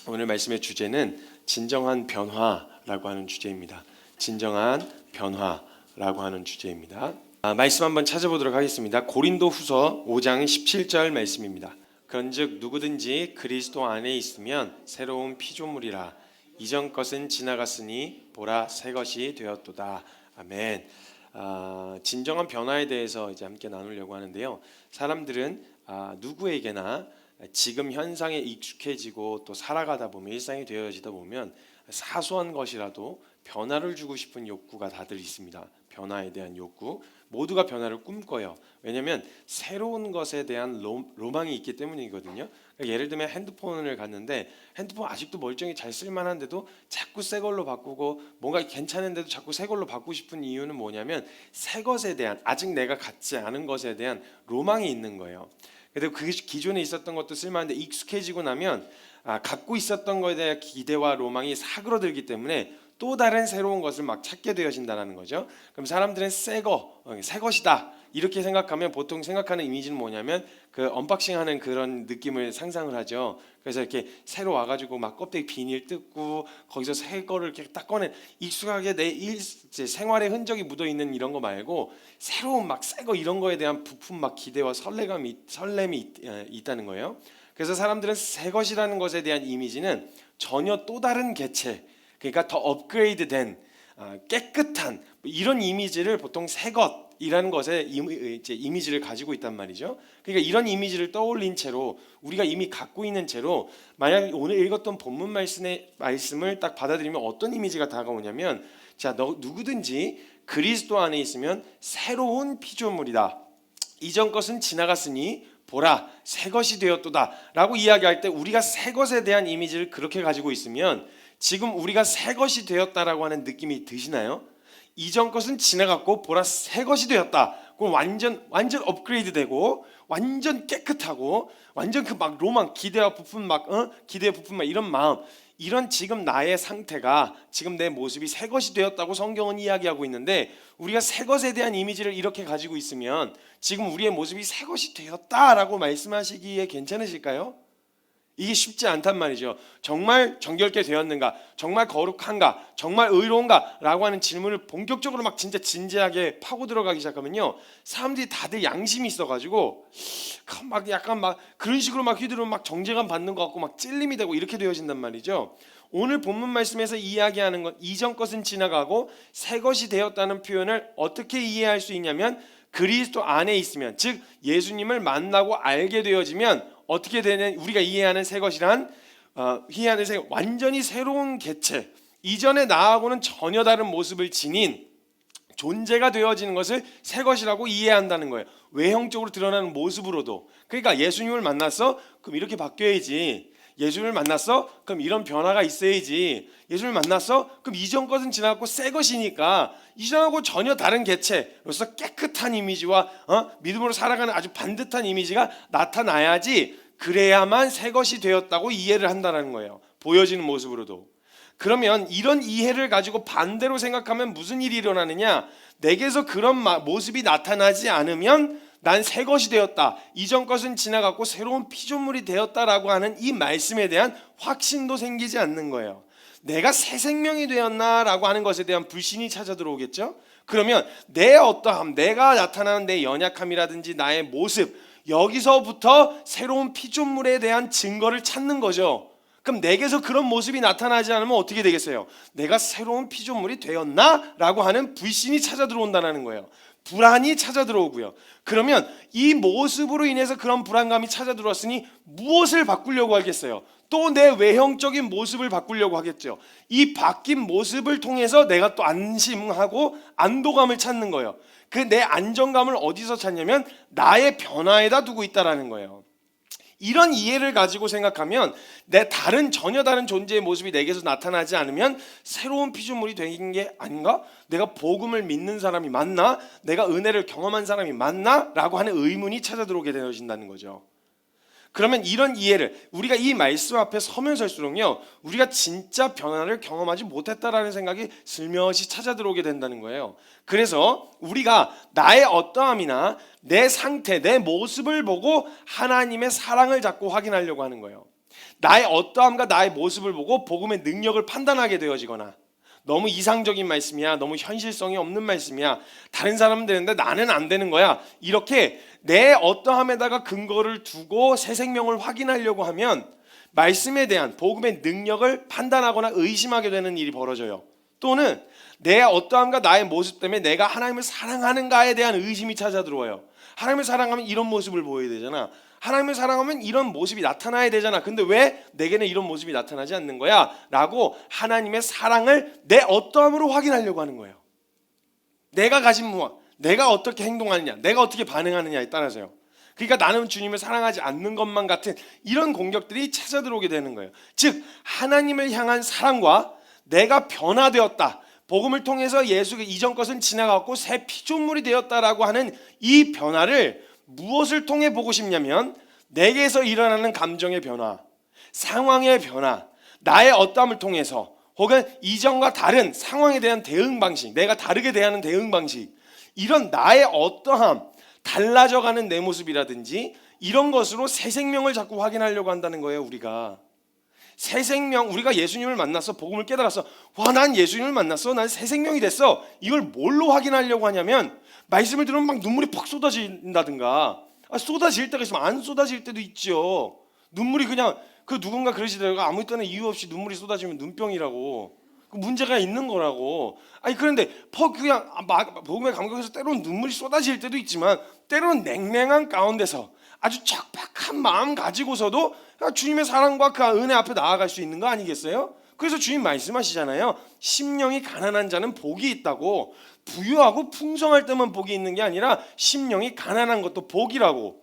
오늘 말씀의 주제는 진정한 변화라고 하는 주제입니다. 진정한 변화라고 하는 주제입니다. 말씀 한번 찾아보도록 하겠습니다. 고린도후서 5장 17절 말씀입니다. 그런즉 누구든지 그리스도 안에 있으면 새로운 피조물이라. 이전 것은 지나갔으니 보라 새 것이 되었도다. 아멘. 진정한 변화에 대해서 이제 함께 나누려고 하는데요. 사람들은 누구에게나 지금 현상에 익숙해지고 또 살아가다 보면 일상이 되어지다 보면 사소한 것이라도 변화를 주고 싶은 욕구가 다들 있습니다. 변화에 대한 욕구, 모두가 변화를 꿈꿔요. 왜냐하면 새로운 것에 대한 로망이 있기 때문이거든요. 그러니까 예를 들면 핸드폰을 갔는데 핸드폰 아직도 멀쩡히 잘 쓸만한데도 자꾸 새 걸로 바꾸고, 뭔가 괜찮은데도 자꾸 새 걸로 바꾸고 싶은 이유는 뭐냐면 새 것에 대한, 아직 내가 갖지 않은 것에 대한 로망이 있는 거예요. 그래도 그 기존에 있었던 것도 쓸만한데 익숙해지고 나면 갖고 있었던 것에 대한 기대와 로망이 사그러들기 때문에 또 다른 새로운 것을 막 찾게 되어진다는 거죠. 그럼 사람들은 새 것이다 이렇게 생각하면 보통 생각하는 이미지는 뭐냐면 그 언박싱하는 그런 느낌을 상상을 하죠. 그래서 이렇게 새로 와가지고 막 껍데기 비닐 뜯고 거기서 새 거를 이렇게 딱 꺼내, 익숙하게 내 생활의 흔적이 묻어 있는 이런 거 말고 새로운 막 새 거 이런 거에 대한 부푼 막 기대와 설렘이 있다는 거예요. 그래서 사람들은 새 것이라는 것에 대한 이미지는 전혀 또 다른 개체, 그러니까 더 업그레이드된 깨끗한 이런 이미지를 보통 새 것이라는 것에 이미지를 가지고 있단 말이죠. 그러니까 이런 이미지를 떠올린 채로 우리가 이미 갖고 있는 채로 만약 오늘 읽었던 본문 말씀을 딱 받아들이면 어떤 이미지가 다가오냐면, 자, 누구든지 그리스도 안에 있으면 새로운 피조물이다. 이전 것은 지나갔으니 보라 새 것이 되었도다 라고 이야기할 때 우리가 새 것에 대한 이미지를 그렇게 가지고 있으면 지금 우리가 새 것이 되었다라고 하는 느낌이 드시나요? 이전 것은 지나갔고 보라 새 것이 되었다. 그럼 완전 업그레이드되고 완전 깨끗하고 완전 그 막 로망, 기대와 부푼 이런 마음, 이런 지금 나의 상태가, 지금 내 모습이 새 것이 되었다고 성경은 이야기하고 있는데, 우리가 새 것에 대한 이미지를 이렇게 가지고 있으면 지금 우리의 모습이 새 것이 되었다라고 말씀하시기에 괜찮으실까요? 이게 쉽지 않단 말이죠. 정말 정결케 되었는가? 정말 거룩한가? 정말 의로운가? 라고 하는 질문을 본격적으로 막 진짜 진지하게 파고 들어가기 시작하면요, 사람들이 다들 양심이 있어가지고 막 약간 막 그런 식으로 막 휘두르면 막 정죄감 받는 것 같고 막 찔림이 되고 이렇게 되어진단 말이죠. 오늘 본문 말씀에서 이야기하는 것, 이전 것은 지나가고 새 것이 되었다는 표현을 어떻게 이해할 수 있냐면, 그리스도 안에 있으면, 즉 예수님을 만나고 알게 되어지면 어떻게 되는, 우리가 이해하는 새 것이란 완전히 새로운 개체, 이전의 나하고는 전혀 다른 모습을 지닌 존재가 되어지는 것을 새 것이라고 이해한다는 거예요. 외형적으로 드러나는 모습으로도. 그러니까 예수님을 만났어? 그럼 이렇게 바뀌어야지. 예수님을 만났어? 그럼 이런 변화가 있어야지. 예수님을 만났어? 그럼 이전 것은 지나갔고 새 것이니까 이전하고 전혀 다른 개체로서 깨끗한 이미지와 믿음으로 살아가는 아주 반듯한 이미지가 나타나야지, 그래야만 새 것이 되었다고 이해를 한다는 거예요. 보여지는 모습으로도. 그러면 이런 이해를 가지고 반대로 생각하면 무슨 일이 일어나느냐? 내게서 그런 모습이 나타나지 않으면 난 새 것이 되었다, 이전 것은 지나갔고 새로운 피조물이 되었다라고 하는 이 말씀에 대한 확신도 생기지 않는 거예요. 내가 새 생명이 되었나라고 하는 것에 대한 불신이 찾아 들어오겠죠. 그러면 내 어떠함, 내가 나타나는 내 연약함이라든지 나의 모습, 여기서부터 새로운 피조물에 대한 증거를 찾는 거죠. 그럼 내게서 그런 모습이 나타나지 않으면 어떻게 되겠어요? 내가 새로운 피조물이 되었나? 라고 하는 불신이 찾아 들어온다는 거예요. 불안이 찾아 들어오고요. 그러면 이 모습으로 인해서 그런 불안감이 찾아 들어왔으니 무엇을 바꾸려고 하겠어요? 또 내 외형적인 모습을 바꾸려고 하겠죠. 이 바뀐 모습을 통해서 내가 또 안심하고 안도감을 찾는 거예요. 그 내 안정감을 어디서 찾냐면 나의 변화에다 두고 있다라는 거예요. 이런 이해를 가지고 생각하면 전혀 다른 존재의 모습이 내게서 나타나지 않으면 새로운 피조물이 된 게 아닌가? 내가 복음을 믿는 사람이 맞나? 내가 은혜를 경험한 사람이 맞나? 라고 하는 의문이 찾아 들어오게 되어진다는 거죠. 그러면 이런 이해를, 우리가 이 말씀 앞에 서면 설수록요, 우리가 진짜 변화를 경험하지 못했다라는 생각이 슬며시 찾아 들어오게 된다는 거예요. 그래서 우리가 나의 어떠함이나 내 상태, 내 모습을 보고 하나님의 사랑을 자꾸 확인하려고 하는 거예요. 나의 어떠함과 나의 모습을 보고 복음의 능력을 판단하게 되어지거나, 너무 이상적인 말씀이야, 너무 현실성이 없는 말씀이야, 다른 사람은 되는데 나는 안 되는 거야, 이렇게 내 어떠함에다가 근거를 두고 새 생명을 확인하려고 하면 말씀에 대한 복음의 능력을 판단하거나 의심하게 되는 일이 벌어져요. 또는 내 어떠함과 나의 모습 때문에 내가 하나님을 사랑하는가에 대한 의심이 찾아 들어와요. 하나님을 사랑하면 이런 모습을 보여야 되잖아, 하나님을 사랑하면 이런 모습이 나타나야 되잖아, 근데 왜 내게는 이런 모습이 나타나지 않는 거야? 라고 하나님의 사랑을 내 어떠함으로 확인하려고 하는 거예요. 내가 가진 무엇, 내가 어떻게 행동하느냐, 내가 어떻게 반응하느냐에 따라서요. 그러니까 나는 주님을 사랑하지 않는 것만 같은 이런 공격들이 찾아 들어오게 되는 거예요. 즉 하나님을 향한 사랑과 내가 변화되었다, 복음을 통해서 예수가 이전 것은 지나갔고 새 피조물이 되었다라고 하는 이 변화를 무엇을 통해 보고 싶냐면, 내게서 일어나는 감정의 변화, 상황의 변화, 나의 어떠함을 통해서, 혹은 이전과 다른 상황에 대한 대응 방식, 내가 다르게 대하는 대응 방식, 이런 나의 어떠함, 달라져가는 내 모습이라든지 이런 것으로 새 생명을 자꾸 확인하려고 한다는 거예요. 우리가 새 생명, 우리가 예수님을 만났어, 복음을 깨달았어, 와 난 예수님을 만났어, 난 새 생명이 됐어, 이걸 뭘로 확인하려고 하냐면, 말씀을 들으면 막 눈물이 팍 쏟아진다든가, 쏟아질 때가 있으면 안 쏟아질 때도 있죠. 눈물이 그냥, 그 누군가 그러시더라고요. 아무 때나 이유 없이 눈물이 쏟아지면 눈병이라고, 그 문제가 있는 거라고. 아니 그런데 그냥 복음에 감격해서 때로는 눈물이 쏟아질 때도 있지만, 때로는 냉랭한 가운데서 아주 척박한 마음 가지고서도 주님의 사랑과 그 은혜 앞에 나아갈 수 있는 거 아니겠어요? 그래서 주님 말씀하시잖아요. 심령이 가난한 자는 복이 있다고. 부유하고 풍성할 때만 복이 있는 게 아니라 심령이 가난한 것도 복이라고.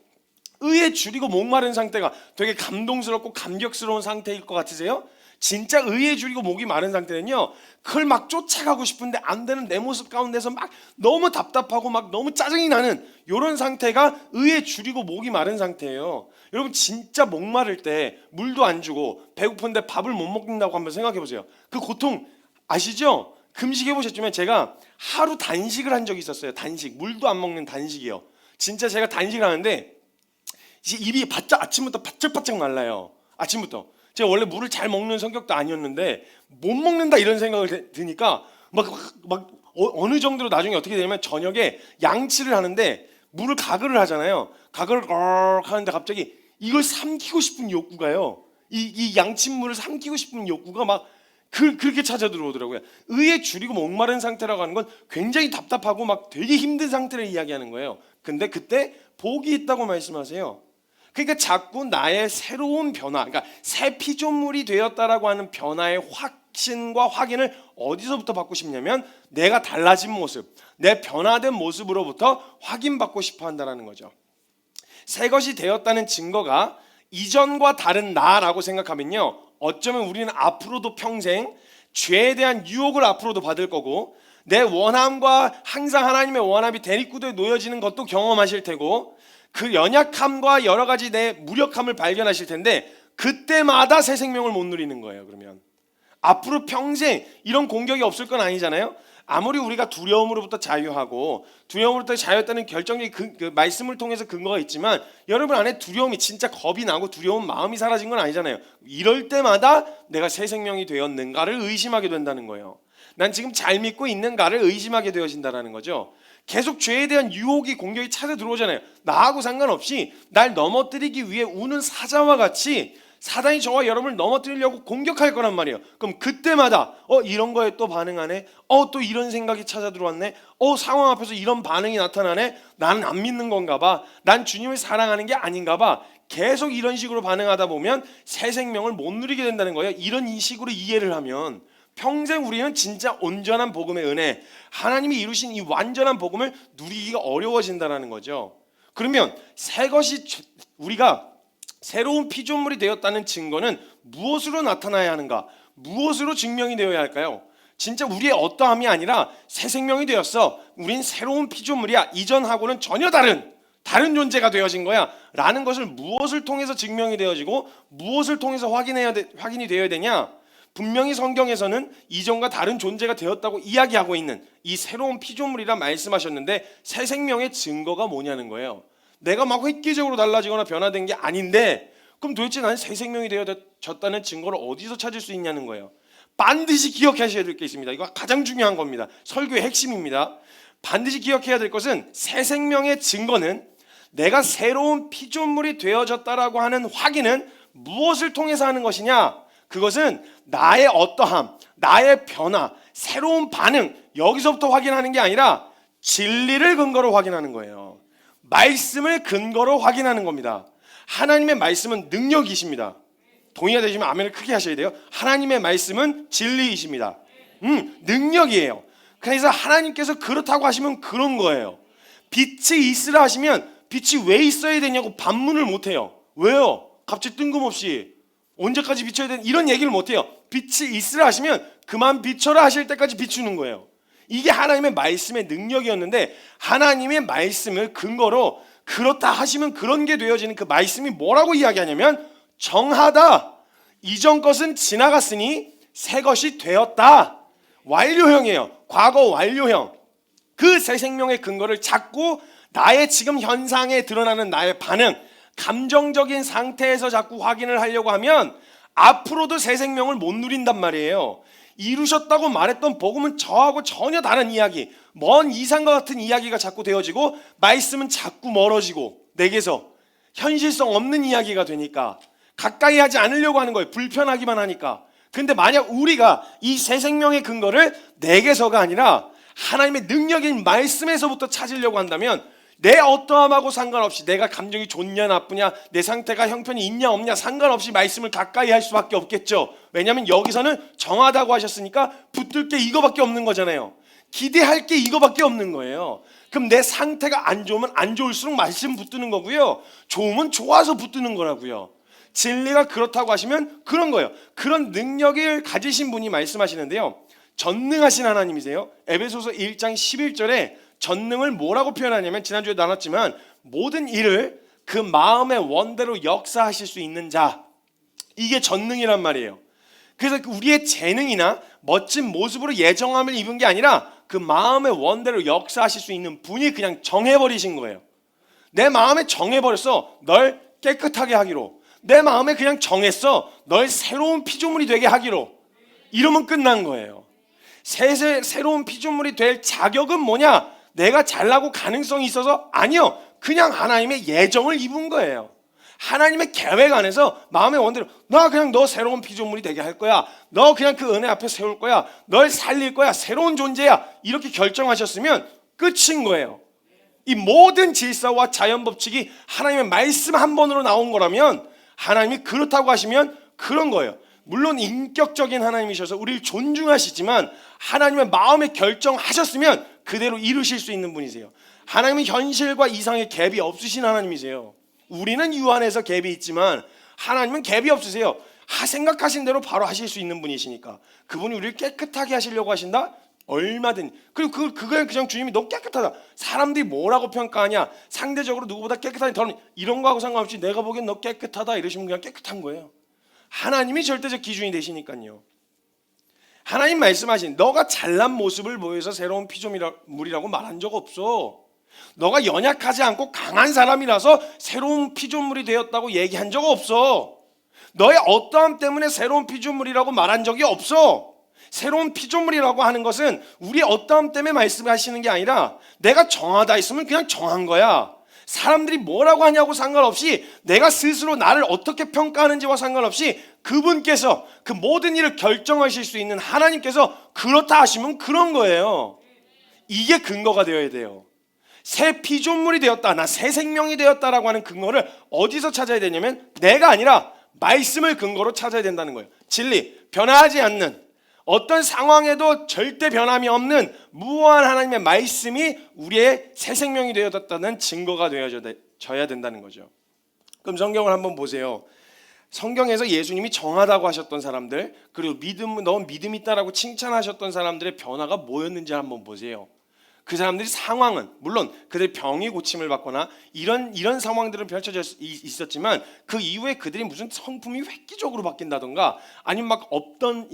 의에 줄이고 목마른 상태가 되게 감동스럽고 감격스러운 상태일 것 같으세요? 진짜 의에 줄이고 목이 마른 상태는요, 그걸 막 쫓아가고 싶은데 안 되는 내 모습 가운데서 막 너무 답답하고 막 너무 짜증이 나는 이런 상태가 의에 줄이고 목이 마른 상태예요. 여러분 진짜 목마를 때 물도 안 주고 배고픈데 밥을 못 먹는다고 한번 생각해 보세요. 그 고통 아시죠? 금식해 보셨지만 제가 하루 단식을 한 적이 있었어요. 단식, 물도 안 먹는 단식이요. 진짜 제가 단식을 하는데 입이 바짝, 아침부터 바짝바짝 말라요. 아침부터. 제가 원래 물을 잘 먹는 성격도 아니었는데 못 먹는다 이런 생각을 드니까 어느 정도로 나중에 어떻게 되냐면, 저녁에 양치를 하는데 물을 가글을 하잖아요. 가글을 하는데 갑자기 이걸 삼키고 싶은 욕구가요, 이 양침물을 삼키고 싶은 욕구가 막 그렇게 찾아 들어오더라고요. 의에 줄이고 목마른 상태라고 하는 건 굉장히 답답하고 막 되게 힘든 상태를 이야기하는 거예요. 근데 그때 복이 있다고 말씀하세요. 그러니까 자꾸 나의 새로운 변화, 그러니까 새 피조물이 되었다라고 하는 변화의 확신과 확인을 어디서부터 받고 싶냐면, 내가 달라진 모습, 내 변화된 모습으로부터 확인받고 싶어 한다는 거죠. 새 것이 되었다는 증거가 이전과 다른 나라고 생각하면요, 어쩌면 우리는 앞으로도 평생 죄에 대한 유혹을 앞으로도 받을 거고, 내 원함과 항상 하나님의 원함이 대립구도에 놓여지는 것도 경험하실 테고, 그 연약함과 여러 가지 내 무력함을 발견하실 텐데, 그때마다 새 생명을 못 누리는 거예요. 그러면 앞으로 평생 이런 공격이 없을 건 아니잖아요. 아무리 우리가 두려움으로부터 자유하고 두려움으로부터 자유했다는 결정적인 그 말씀을 통해서 근거가 있지만, 여러분 안에 두려움이, 진짜 겁이 나고 두려운 마음이 사라진 건 아니잖아요. 이럴 때마다 내가 새 생명이 되었는가를 의심하게 된다는 거예요. 난 지금 잘 믿고 있는가를 의심하게 되어진다는 거죠. 계속 죄에 대한 유혹이, 공격이 찾아 들어오잖아요. 나하고 상관없이 날 넘어뜨리기 위해 우는 사자와 같이 사단이 저와 여러분을 넘어뜨리려고 공격할 거란 말이에요. 그럼 그때마다 이런 거에 또 반응하네, 또 이런 생각이 찾아 들어왔네, 상황 앞에서 이런 반응이 나타나네, 나는 안 믿는 건가 봐, 난 주님을 사랑하는 게 아닌가 봐, 계속 이런 식으로 반응하다 보면 새 생명을 못 누리게 된다는 거예요. 이런 식으로 이해를 하면 평생 우리는 진짜 온전한 복음의 은혜, 하나님이 이루신 이 완전한 복음을 누리기가 어려워진다는 거죠. 그러면 새 것이, 우리가 새로운 피조물이 되었다는 증거는 무엇으로 나타나야 하는가? 무엇으로 증명이 되어야 할까요? 진짜 우리의 어떠함이 아니라 새 생명이 되었어, 우린 새로운 피조물이야, 이전하고는 전혀 다른 존재가 되어진 거야 라는 것을 무엇을 통해서 증명이 되어지고 무엇을 통해서 확인이 되어야 되냐? 분명히 성경에서는 이전과 다른 존재가 되었다고 이야기하고 있는 이 새로운 피조물이라 말씀하셨는데, 새 생명의 증거가 뭐냐는 거예요. 내가 막 획기적으로 달라지거나 변화된 게 아닌데 그럼 도대체 나는 새 생명이 되어졌다는 증거를 어디서 찾을 수 있냐는 거예요. 반드시 기억하셔야 될 게 있습니다. 이거 가장 중요한 겁니다. 설교의 핵심입니다. 반드시 기억해야 될 것은 새 생명의 증거는 내가 새로운 피조물이 되어졌다라고 하는 확인은 무엇을 통해서 하는 것이냐? 그것은 나의 어떠함, 나의 변화, 새로운 반응, 여기서부터 확인하는 게 아니라 진리를 근거로 확인하는 거예요. 말씀을 근거로 확인하는 겁니다. 하나님의 말씀은 능력이십니다. 동의가 되시면 아멘을 크게 하셔야 돼요. 하나님의 말씀은 진리이십니다. 능력이에요. 그래서 하나님께서 그렇다고 하시면 그런 거예요. 빛이 있으라 하시면 빛이 왜 있어야 되냐고 반문을 못해요. 왜요? 갑자기 뜬금없이 언제까지 비춰야 되는 이런 얘기를 못해요. 빛이 있으라 하시면 그만 비춰라 하실 때까지 비추는 거예요. 이게 하나님의 말씀의 능력이었는데 하나님의 말씀을 근거로 그렇다 하시면 그런 게 되어지는 그 말씀이 뭐라고 이야기하냐면 정하다. 이전 것은 지나갔으니 새 것이 되었다. 완료형이에요. 과거 완료형. 그 새 생명의 근거를 자꾸 나의 지금 현상에 드러나는 나의 반응, 감정적인 상태에서 자꾸 확인을 하려고 하면 앞으로도 새 생명을 못 누린단 말이에요. 이루셨다고 말했던 복음은 저하고 전혀 다른 이야기, 먼 이상과 같은 이야기가 자꾸 되어지고 말씀은 자꾸 멀어지고 내게서 현실성 없는 이야기가 되니까 가까이 하지 않으려고 하는 거예요. 불편하기만 하니까. 근데 만약 우리가 이 새 생명의 근거를 내게서가 아니라 하나님의 능력인 말씀에서부터 찾으려고 한다면 내 어떠함하고 상관없이 내가 감정이 좋냐 나쁘냐 내 상태가 형편이 있냐 없냐 상관없이 말씀을 가까이 할 수밖에 없겠죠. 왜냐하면 여기서는 정하다고 하셨으니까 붙들 게 이거밖에 없는 거잖아요. 기대할 게 이거밖에 없는 거예요. 그럼 내 상태가 안 좋으면 안 좋을수록 말씀 붙드는 거고요. 좋으면 좋아서 붙드는 거라고요. 진리가 그렇다고 하시면 그런 거예요. 그런 능력을 가지신 분이 말씀하시는데요. 전능하신 하나님이세요. 에베소서 1장 11절에 전능을 뭐라고 표현하냐면 지난주에 나눴지만 모든 일을 그 마음의 원대로 역사하실 수 있는 자. 이게 전능이란 말이에요. 그래서 우리의 재능이나 멋진 모습으로 예정함을 입은 게 아니라 그 마음의 원대로 역사하실 수 있는 분이 그냥 정해버리신 거예요. 내 마음에 정해버렸어. 널 깨끗하게 하기로. 내 마음에 그냥 정했어. 널 새로운 피조물이 되게 하기로. 이러면 끝난 거예요. 새로운 피조물이 될 자격은 뭐냐? 내가 잘나고 가능성이 있어서? 아니요. 그냥 하나님의 예정을 입은 거예요. 하나님의 계획 안에서 마음의 원대로 너 새로운 피조물이 되게 할 거야. 너 그냥 그 은혜 앞에 세울 거야. 널 살릴 거야. 새로운 존재야. 이렇게 결정하셨으면 끝인 거예요. 이 모든 질서와 자연 법칙이 하나님의 말씀 한 번으로 나온 거라면 하나님이 그렇다고 하시면 그런 거예요. 물론 인격적인 하나님이셔서 우리를 존중하시지만 하나님의 마음에 결정하셨으면 그대로 이루실 수 있는 분이세요. 하나님은 현실과 이상의 갭이 없으신 하나님이세요. 우리는 유한해서 갭이 있지만 하나님은 갭이 없으세요. 생각하신 대로 바로 하실 수 있는 분이시니까 그분이 우리를 깨끗하게 하시려고 하신다? 얼마든. 그리고 그거에 그냥 주님이 너무 깨끗하다. 사람들이 뭐라고 평가하냐? 상대적으로 누구보다 깨끗하니 더는 이런 거하고 상관없이 내가 보기엔 너 깨끗하다 이러시면 그냥 깨끗한 거예요. 하나님이 절대적 기준이 되시니까요. 하나님 말씀하신 너가 잘난 모습을 보여서 새로운 피조물이라고 말한 적 없어. 너가 연약하지 않고 강한 사람이라서 새로운 피조물이 되었다고 얘기한 적 없어. 너의 어떠함 때문에 새로운 피조물이라고 말한 적이 없어. 새로운 피조물이라고 하는 것은 우리의 어떠함 때문에 말씀하시는 게 아니라 내가 정하다 있으면 그냥 정한 거야. 사람들이 뭐라고 하냐고 상관없이 내가 스스로 나를 어떻게 평가하는지와 상관없이 그분께서 그 모든 일을 결정하실 수 있는 하나님께서 그렇다 하시면 그런 거예요. 이게 근거가 되어야 돼요. 새 피조물이 되었다, 나 새 생명이 되었다라고 하는 근거를 어디서 찾아야 되냐면 내가 아니라 말씀을 근거로 찾아야 된다는 거예요. 진리, 변화하지 않는 어떤 상황에도 절대 변함이 없는 무한한 하나님의 말씀이 우리의 새 생명이 되어졌다는 증거가 되어져야 된다는 거죠. 그럼 성경을 한번 보세요. 성경에서 예수님이 정하다고 하셨던 사람들, 그리고 넌 믿음 있다라고 칭찬하셨던 사람들의 변화가 뭐였는지 한번 보세요. 그 사람들이 상황은 물론 그들 병이 고침을 받거나 이런 상황들은 펼쳐져 있었지만 그 이후에 그들이 무슨 성품이 획기적으로 바뀐다던가 아니면 막 없던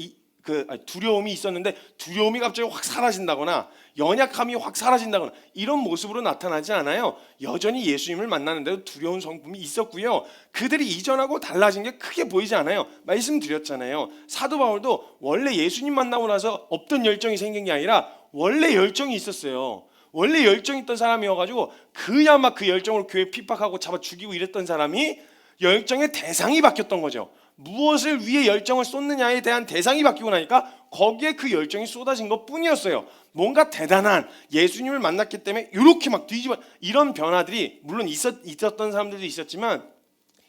두려움이 있었는데 두려움이 갑자기 확 사라진다거나 연약함이 확 사라진다거나 이런 모습으로 나타나지 않아요. 여전히 예수님을 만나는데도 두려운 성품이 있었고요. 그들이 이전하고 달라진 게 크게 보이지 않아요. 말씀드렸잖아요. 사도 바울도 원래 예수님 만나고 나서 없던 열정이 생긴 게 아니라 원래 열정이 있었어요. 원래 열정이 있던 사람이어가지고 그야 막 그 열정으로 교회 핍박하고 잡아 죽이고 이랬던 사람이 열정의 대상이 바뀌었던 거죠. 무엇을 위해 열정을 쏟느냐에 대한 대상이 바뀌고 나니까 거기에 그 열정이 쏟아진 것 뿐이었어요. 뭔가 대단한 예수님을 만났기 때문에 이렇게 막 뒤집어 이런 변화들이 물론 있었던 사람들도 있었지만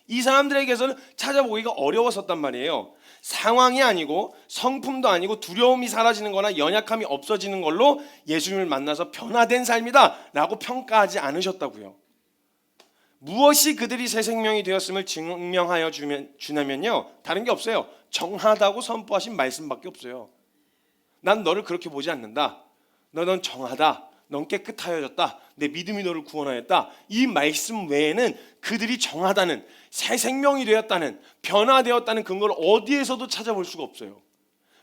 이 사람들에게서는 찾아보기가 어려웠었단 말이에요. 상황이 아니고 성품도 아니고 두려움이 사라지는 거나 연약함이 없어지는 걸로 예수님을 만나서 변화된 삶이다 라고 평가하지 않으셨다고요. 무엇이 그들이 새 생명이 되었음을 증명하여 주냐면요, 다른 게 없어요. 정하다고 선포하신 말씀밖에 없어요. 난 너를 그렇게 보지 않는다. 넌 정하다. 넌 깨끗하여졌다. 내 믿음이 너를 구원하였다. 이 말씀 외에는 그들이 정하다는, 새 생명이 되었다는, 변화되었다는 근거를 어디에서도 찾아볼 수가 없어요.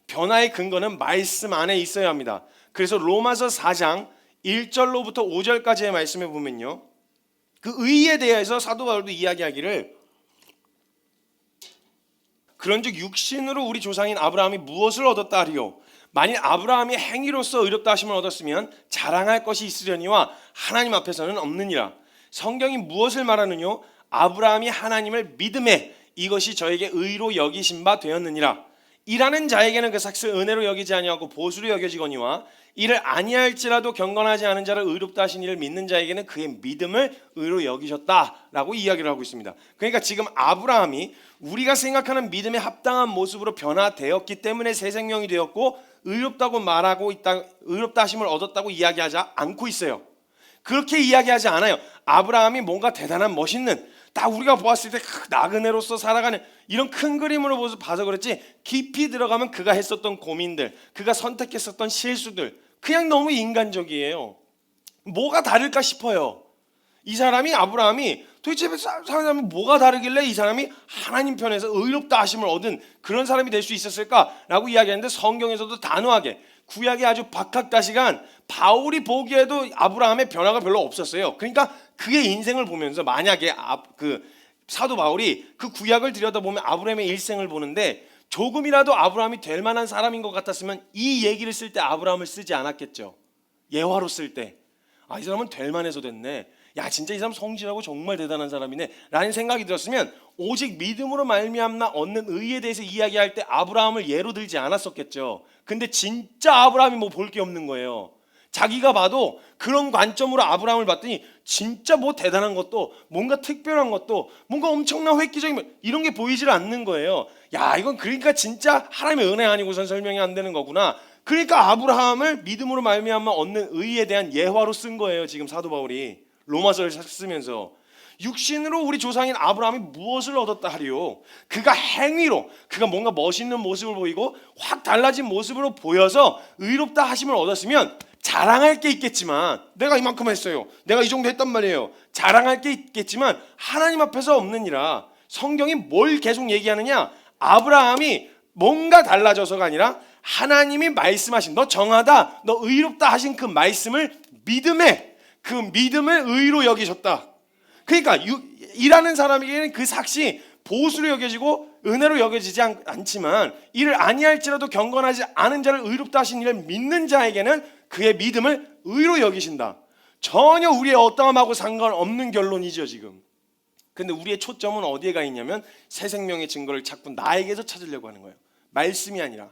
변화의 근거는 말씀 안에 있어야 합니다. 그래서 로마서 4장 1절로부터 5절까지의 말씀에 보면요, 그 의에 대해서 사도 바울도 이야기하기를, 그런즉 육신으로 우리 조상인 아브라함이 무엇을 얻었다 하리요? 만일 아브라함이 행위로서 의롭다 하심을 얻었으면 자랑할 것이 있으려니와 하나님 앞에서는 없느니라. 성경이 무엇을 말하느뇨? 아브라함이 하나님을 믿음에 이것이 저에게 의로 여기신 바 되었느니라. 일하는 자에게는 그 삭슬 은혜로 여기지 아니하고 보수로 여겨지거니와 이를 아니할지라도 경건하지 않은 자를 의롭다 하신 이를 믿는 자에게는 그의 믿음을 의로 여기셨다라고 이야기를 하고 있습니다. 그러니까 지금 아브라함이 우리가 생각하는 믿음에 합당한 모습으로 변화되었기 때문에 새 생명이 되었고 의롭다고 말하고 있다, 의롭다 하심을 얻었다고 이야기하지 않고 있어요. 그렇게 이야기하지 않아요. 아브라함이 뭔가 대단한 멋있는, 딱 우리가 보았을 때 나그네로서 살아가는 이런 큰 그림으로 봐서 그렇지, 깊이 들어가면 그가 했었던 고민들, 그가 선택했었던 실수들 그냥 너무 인간적이에요. 뭐가 다를까 싶어요. 이 사람이, 아브라함이 도대체 사람이 뭐가 다르길래 이 사람이 하나님 편에서 의롭다 하심을 얻은 그런 사람이 될 수 있었을까라고 이야기하는데, 성경에서도 단호하게 구약의 아주 박학다식한 바울이 보기에도 아브라함의 변화가 별로 없었어요. 그러니까 그의 인생을 보면서 만약에 사도 바울이 그 구약을 들여다보면 아브라함의 일생을 보는데 조금이라도 아브라함이 될 만한 사람인 것 같았으면 이 얘기를 쓸 때 아브라함을 쓰지 않았겠죠. 예화로 쓸 때, 이 사람은 될 만해서 됐네, 야 진짜 이 사람 성실하고 정말 대단한 사람이네 라는 생각이 들었으면 오직 믿음으로 말미암아 얻는 의에 대해서 이야기할 때 아브라함을 예로 들지 않았었겠죠. 근데 진짜 아브라함이 뭐 볼 게 없는 거예요. 자기가 봐도 그런 관점으로 아브라함을 봤더니 진짜 뭐 대단한 것도, 뭔가 특별한 것도, 뭔가 엄청난 획기적인 이런 게 보이질 않는 거예요. 야, 이건 그러니까 진짜 하나님의 은혜 아니고선 설명이 안 되는 거구나. 그러니까 아브라함을 믿음으로 말미암아 얻는 의에 대한 예화로 쓴 거예요. 지금 사도 바울이 로마서를 쓰면서 육신으로 우리 조상인 아브라함이 무엇을 얻었다 하리요? 그가 행위로, 그가 뭔가 멋있는 모습을 보이고 확 달라진 모습으로 보여서 의롭다 하심을 얻었으면 자랑할 게 있겠지만, 내가 이만큼 했어요, 내가 이 정도 했단 말이에요, 자랑할 게 있겠지만 하나님 앞에서 없느니라. 성경이 뭘 계속 얘기하느냐? 아브라함이 뭔가 달라져서가 아니라 하나님이 말씀하신, 너 정하다, 너 의롭다 하신 그 말씀을 믿음에, 그 믿음을 의로 여기셨다. 그러니까 일하는 사람에게는 그 삭시 보수로 여겨지고 은혜로 여겨지지 않지만 이를 아니할지라도 경건하지 않은 자를 의롭다 하신 이를 믿는 자에게는 그의 믿음을 의로 여기신다. 전혀 우리의 어떠함하고 상관없는 결론이죠 지금. 근데 우리의 초점은 어디에 가 있냐면 새 생명의 증거를 자꾸 나에게서 찾으려고 하는 거예요. 말씀이 아니라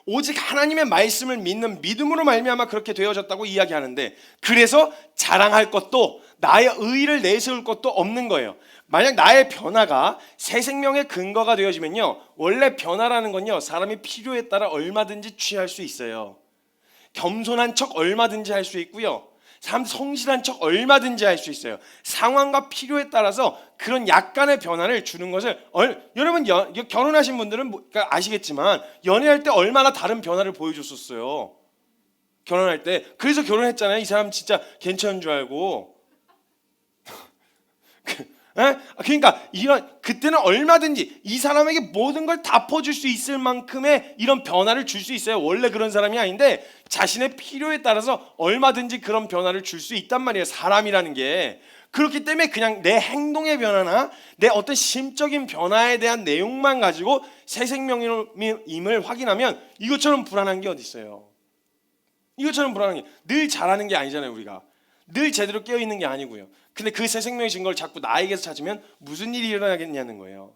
오직 하나님의 말씀을 믿는 믿음으로 말미암아 그렇게 되어졌다고 이야기하는데, 그래서 자랑할 것도 나의 의의를 내세울 것도 없는 거예요. 만약 나의 변화가 새 생명의 근거가 되어지면요, 원래 변화라는 건요 사람이 필요에 따라 얼마든지 취할 수 있어요. 겸손한 척 얼마든지 할 수 있고요, 사람 성실한 척 얼마든지 할 수 있어요. 상황과 필요에 따라서 그런 약간의 변화를 주는 것을, 여러분 결혼하신 분들은 아시겠지만 연애할 때 얼마나 다른 변화를 보여줬었어요. 결혼할 때. 그래서 결혼했잖아요. 이 사람 진짜 괜찮은 줄 알고. 그러니까 그때는 얼마든지 이 사람에게 모든 걸 다 퍼줄 수 있을 만큼의 이런 변화를 줄 수 있어요. 원래 그런 사람이 아닌데 자신의 필요에 따라서 얼마든지 그런 변화를 줄 수 있단 말이에요. 사람이라는 게. 그렇기 때문에 그냥 내 행동의 변화나 내 어떤 심적인 변화에 대한 내용만 가지고 새 생명임을 확인하면 이것처럼 불안한 게 어디 있어요. 이것처럼 불안한 게 늘 잘하는 게 아니잖아요. 우리가 늘 제대로 깨어있는 게 아니고요. 근데 그 새 생명의 증거를 자꾸 나에게서 찾으면 무슨 일이 일어나겠냐는 거예요.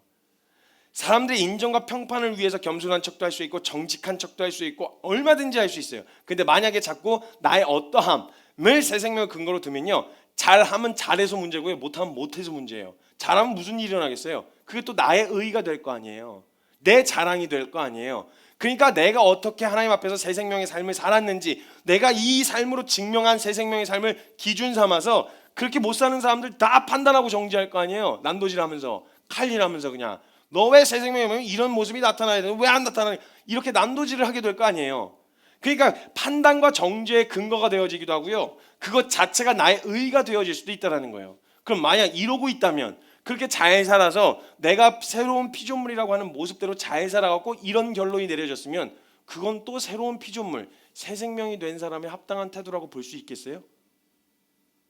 사람들의 인정과 평판을 위해서 겸손한 척도 할 수 있고 정직한 척도 할 수 있고 얼마든지 할 수 있어요. 근데 만약에 자꾸 나의 어떠함을 새 생명의 근거로 두면요, 잘하면 잘해서 문제고요, 못하면 못해서 문제예요. 잘하면 무슨 일이 일어나겠어요? 그게 또 나의 의의가 될 거 아니에요. 내 자랑이 될 거 아니에요. 그러니까 내가 어떻게 하나님 앞에서 새 생명의 삶을 살았는지, 내가 이 삶으로 증명한 새 생명의 삶을 기준 삼아서 그렇게 못 사는 사람들 다 판단하고 정지할 거 아니에요. 난도질하면서 칼질하면서 그냥 너 왜 새 생명이면 이런 모습이 나타나야 돼? 왜 안 나타나냐? 이렇게 난도질을 하게 될 거 아니에요. 그러니까 판단과 정죄의 근거가 되어지기도 하고요, 그것 자체가 나의 의의가 되어질 수도 있다는 거예요. 그럼 만약 이러고 있다면, 그렇게 잘 살아서 내가 새로운 피조물이라고 하는 모습대로 잘 살아갖고 이런 결론이 내려졌으면 그건 또 새로운 피조물, 새 생명이 된 사람의 합당한 태도라고 볼 수 있겠어요?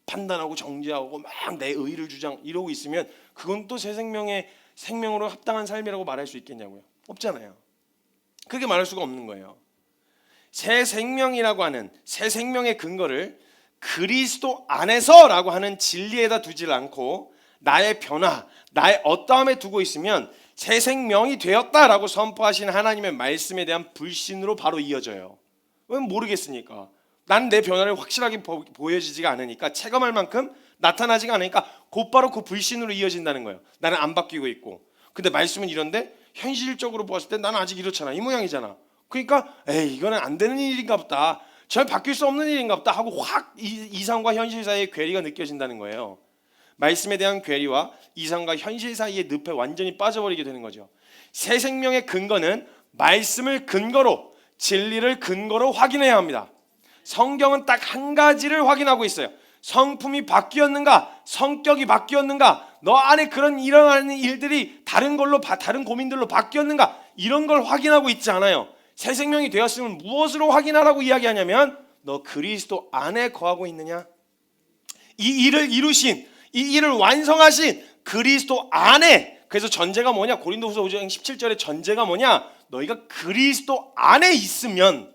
판단하고 정죄하고 막 내 의의를 주장 이러고 있으면 그건 또 새 생명으로 합당한 삶이라고 말할 수 있겠냐고요? 없잖아요. 그렇게 말할 수가 없는 거예요. 새 생명이라고 하는 새 생명의 근거를 그리스도 안에서라고 하는 진리에다 두질 않고 나의 변화, 나의 어떠함에 두고 있으면 새 생명이 되었다라고 선포하신 하나님의 말씀에 대한 불신으로 바로 이어져요. 왜 모르겠으니까. 나는 내 변화를 확실하게 보여지지가 않으니까, 체감할 만큼 나타나지가 않으니까 곧바로 그 불신으로 이어진다는 거예요. 나는 안 바뀌고 있고. 근데 말씀은 이런데 현실적으로 보았을 때 나는 아직 이렇잖아, 이 모양이잖아. 그러니까 에이, 이거는 안 되는 일인가 보다, 전 바뀔 수 없는 일인가 보다 하고 확 이상과 현실 사이의 괴리가 느껴진다는 거예요. 말씀에 대한 괴리와 이상과 현실 사이의 늪에 완전히 빠져버리게 되는 거죠. 새 생명의 근거는 말씀을 근거로, 진리를 근거로 확인해야 합니다. 성경은 딱 한 가지를 확인하고 있어요. 성품이 바뀌었는가, 성격이 바뀌었는가, 너 안에 그런 일어나는 일들이 다른 고민들로 바뀌었는가, 이런 걸 확인하고 있지 않아요. 새 생명이 되었으면 무엇으로 확인하라고 이야기하냐면 너 그리스도 안에 거하고 있느냐. 이 일을 이루신, 이 일을 완성하신 그리스도 안에. 그래서 전제가 뭐냐, 고린도후서 5장 17절의 전제가 뭐냐, 너희가 그리스도 안에 있으면,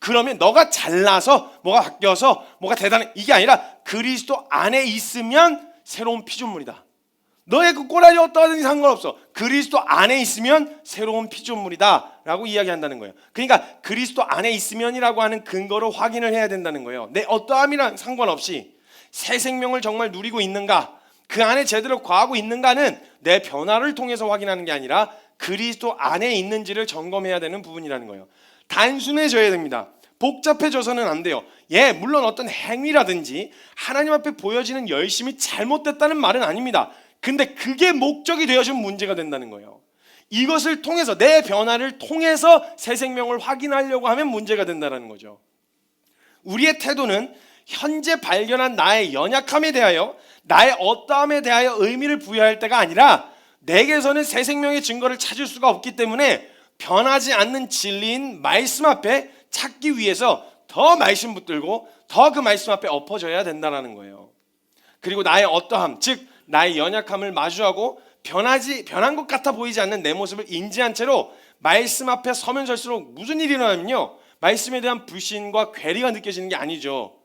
그러면 너가 잘나서 뭐가 바뀌어서 뭐가 대단해, 이게 아니라 그리스도 안에 있으면 새로운 피조물이다. 너의 그 꼬라지 어떠하든지 상관없어. 그리스도 안에 있으면 새로운 피조물이다 라고 이야기한다는 거예요. 그러니까 그리스도 안에 있으면이라고 하는 근거로 확인을 해야 된다는 거예요. 내 어떠함이랑 상관없이 새 생명을 정말 누리고 있는가, 그 안에 제대로 거하고 있는가는 내 변화를 통해서 확인하는 게 아니라 그리스도 안에 있는지를 점검해야 되는 부분이라는 거예요. 단순해져야 됩니다. 복잡해져서는 안 돼요. 물론 어떤 행위라든지 하나님 앞에 보여지는 열심이 잘못됐다는 말은 아닙니다. 근데 그게 목적이 되어지면 문제가 된다는 거예요. 이것을 통해서, 내 변화를 통해서 새 생명을 확인하려고 하면 문제가 된다는 거죠. 우리의 태도는 현재 발견한 나의 연약함에 대하여, 나의 어떠함에 대하여 의미를 부여할 때가 아니라, 내게서는 새 생명의 증거를 찾을 수가 없기 때문에 변하지 않는 진리인 말씀 앞에 찾기 위해서 더 말씀 붙들고 더 그 말씀 앞에 엎어져야 된다는 거예요. 그리고 나의 어떠함, 즉 나의 연약함을 마주하고 변한 것 같아 보이지 않는 내 모습을 인지한 채로 말씀 앞에 서면 설수록 무슨 일이 일어나면요, 말씀에 대한 불신과 괴리가 느껴지는 게 아니죠.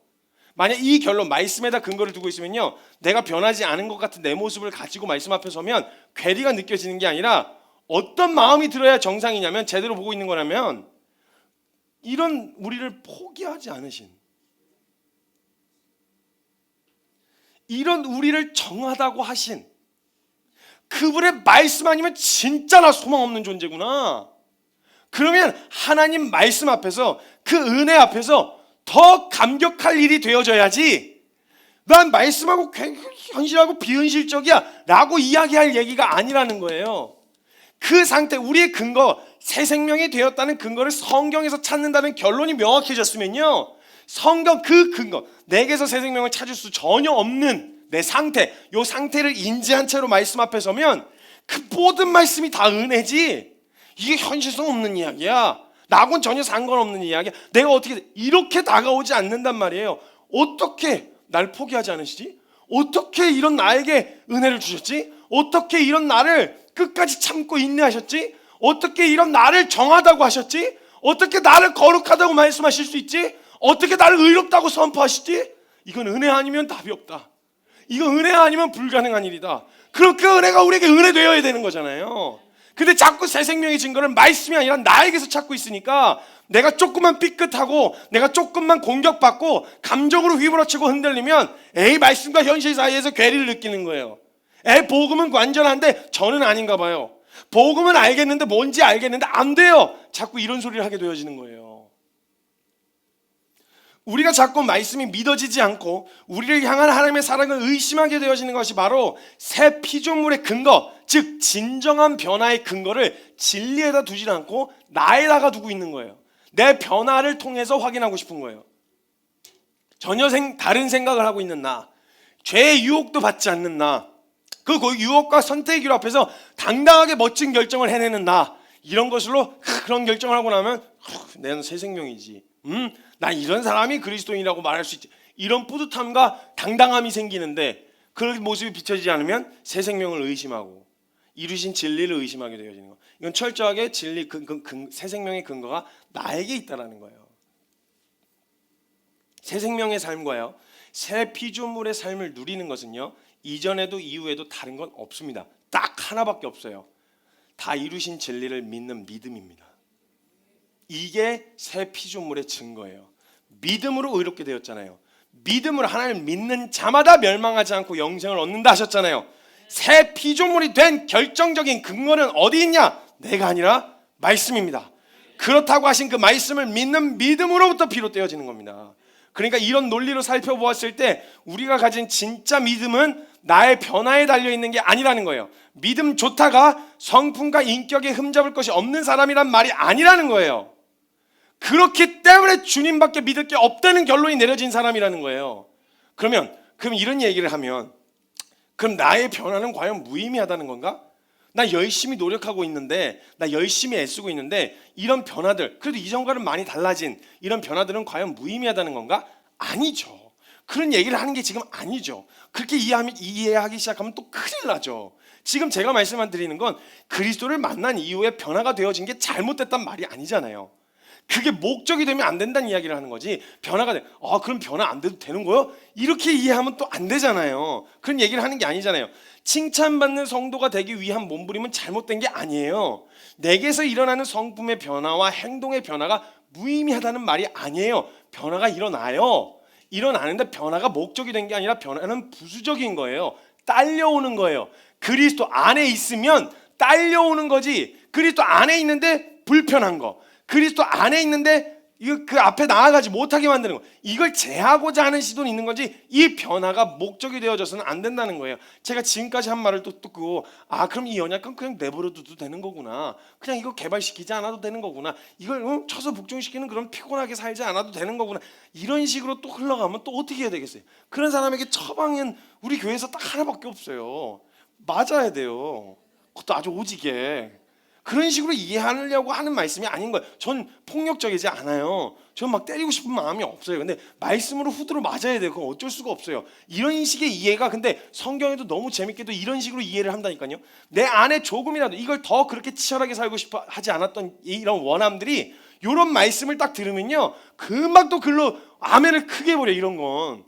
만약 이 결론, 말씀에다 근거를 두고 있으면요, 내가 변하지 않은 것 같은 내 모습을 가지고 말씀 앞에 서면 괴리가 느껴지는 게 아니라 어떤 마음이 들어야 정상이냐면, 제대로 보고 있는 거라면, 이런 우리를 포기하지 않으신, 이런 우리를 정하다고 하신 그분의 말씀 아니면 진짜 나 소망 없는 존재구나. 그러면 하나님 말씀 앞에서, 그 은혜 앞에서 더 감격할 일이 되어져야지, 난 말씀하고 현실하고 비현실적이야 라고 이야기할 얘기가 아니라는 거예요. 그 상태, 우리의 근거, 새 생명이 되었다는 근거를 성경에서 찾는다는 결론이 명확해졌으면요, 성경 그 근거, 내게서 새 생명을 찾을 수 전혀 없는 내 상태, 요 상태를 인지한 채로 말씀 앞에 서면 그 모든 말씀이 다 은혜지 이게 현실성 없는 이야기야. 나하고는 전혀 상관없는 이야기야. 내가 어떻게 이렇게 다가오지 않는단 말이에요. 어떻게 날 포기하지 않으시지? 어떻게 이런 나에게 은혜를 주셨지? 어떻게 이런 나를 끝까지 참고 인내하셨지? 어떻게 이런 나를 정하다고 하셨지? 어떻게 나를 거룩하다고 말씀하실 수 있지? 어떻게 나를 의롭다고 선포하시지? 이건 은혜 아니면 답이 없다. 이건 은혜 아니면 불가능한 일이다. 그럼 그 은혜가 우리에게 은혜되어야 되는 거잖아요. 근데 자꾸 새 생명의 증거를 말씀이 아니라 나에게서 찾고 있으니까 내가 조금만 삐끗하고 내가 조금만 공격받고 감정으로 휘몰아치고 흔들리면 에이 말씀과 현실 사이에서 괴리를 느끼는 거예요. 에이 복음은 완전한데 저는 아닌가 봐요. 복음은 알겠는데 뭔지 알겠는데 안 돼요. 자꾸 이런 소리를 하게 되어지는 거예요. 우리가 자꾸 말씀이 믿어지지 않고 우리를 향한 하나님의 사랑을 의심하게 되어지는 것이 바로 새 피조물의 근거, 즉 진정한 변화의 근거를 진리에다 두지 않고 나에다가 두고 있는 거예요. 내 변화를 통해서 확인하고 싶은 거예요. 전혀 다른 생각을 하고 있는 나, 죄의 유혹도 받지 않는 나, 그 유혹과 선택의 길 앞에서 당당하게 멋진 결정을 해내는 나, 이런 것으로 그런 결정을 하고 나면 내는 새 생명이지. 나 이런 사람이 그리스도인이라고 말할 수 있지. 이런 뿌듯함과 당당함이 생기는데 그런 모습이 비춰지지 않으면 새 생명을 의심하고 이루신 진리를 의심하게 되어지는 거. 이건 철저하게 진리 새 생명의 근거가 나에게 있다라는 거예요. 새 생명의 삶과요, 새 피조물의 삶을 누리는 것은요, 이전에도 이후에도 다른 건 없습니다. 딱 하나밖에 없어요. 다 이루신 진리를 믿는 믿음입니다. 이게 새 피조물의 증거예요. 믿음으로 의롭게 되었잖아요. 믿음으로 하나님을 믿는 자마다 멸망하지 않고 영생을 얻는다 하셨잖아요. 새 피조물이 된 결정적인 근거는 어디 있냐? 내가 아니라 말씀입니다. 그렇다고 하신 그 말씀을 믿는 믿음으로부터 비롯되어지는 겁니다. 그러니까 이런 논리로 살펴보았을 때 우리가 가진 진짜 믿음은 나의 변화에 달려있는 게 아니라는 거예요. 믿음 좋다가 성품과 인격에 흠잡을 것이 없는 사람이란 말이 아니라는 거예요. 그렇기 때문에 주님밖에 믿을 게 없다는 결론이 내려진 사람이라는 거예요. 그럼 이런 얘기를 하면 그럼 나의 변화는 과연 무의미하다는 건가? 나 열심히 노력하고 있는데, 나 열심히 애쓰고 있는데 이런 변화들, 그래도 이전과는 많이 달라진 이런 변화들은 과연 무의미하다는 건가? 아니죠. 그런 얘기를 하는 게 지금 아니죠. 그렇게 이해하기 시작하면 또 큰일 나죠. 지금 제가 말씀드리는 건 그리스도를 만난 이후에 변화가 되어진 게 잘못됐단 말이 아니잖아요. 그게 목적이 되면 안 된다는 이야기를 하는 거지. 변화가 돼. 그럼 변화 안 돼도 되는 거요? 이렇게 이해하면 또 안 되잖아요. 그런 얘기를 하는 게 아니잖아요. 칭찬받는 성도가 되기 위한 몸부림은 잘못된 게 아니에요. 내게서 일어나는 성품의 변화와 행동의 변화가 무의미하다는 말이 아니에요. 변화가 일어나요. 일어나는데 변화가 목적이 된 게 아니라 변화는 부수적인 거예요. 딸려오는 거예요. 그리스도 안에 있으면 딸려오는 거지. 그리스도 안에 있는데 불편한 거, 그리스도 안에 있는데 그 앞에 나아가지 못하게 만드는 거, 이걸 제하고자 하는 시도는 있는 거지 이 변화가 목적이 되어져서는 안 된다는 거예요. 제가 지금까지 한 말을 또 듣고 그럼 이 연약함 그냥 내버려둬도 되는 거구나, 그냥 이거 개발시키지 않아도 되는 거구나, 이걸 쳐서 복종시키는 그런 피곤하게 살지 않아도 되는 거구나, 이런 식으로 또 흘러가면 또 어떻게 해야 되겠어요? 그런 사람에게 처방은 우리 교회에서 딱 하나밖에 없어요. 맞아야 돼요. 그것도 아주 오지게. 그런 식으로 이해하려고 하는 말씀이 아닌 거예요. 전 폭력적이지 않아요. 전 막 때리고 싶은 마음이 없어요. 근데 말씀으로 후드로 맞아야 돼요. 그건 어쩔 수가 없어요. 이런 식의 이해가 근데 성경에도 너무 재밌게도 이런 식으로 이해를 한다니까요. 내 안에 조금이라도 이걸 더 그렇게 치열하게 살고 싶어 하지 않았던 이런 원함들이 이런 말씀을 딱 들으면요, 금방 또 글로 아멘을 크게 해버려. 이런 건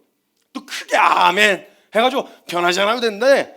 또 크게 아멘 해가지고 변하지 않아도 된대.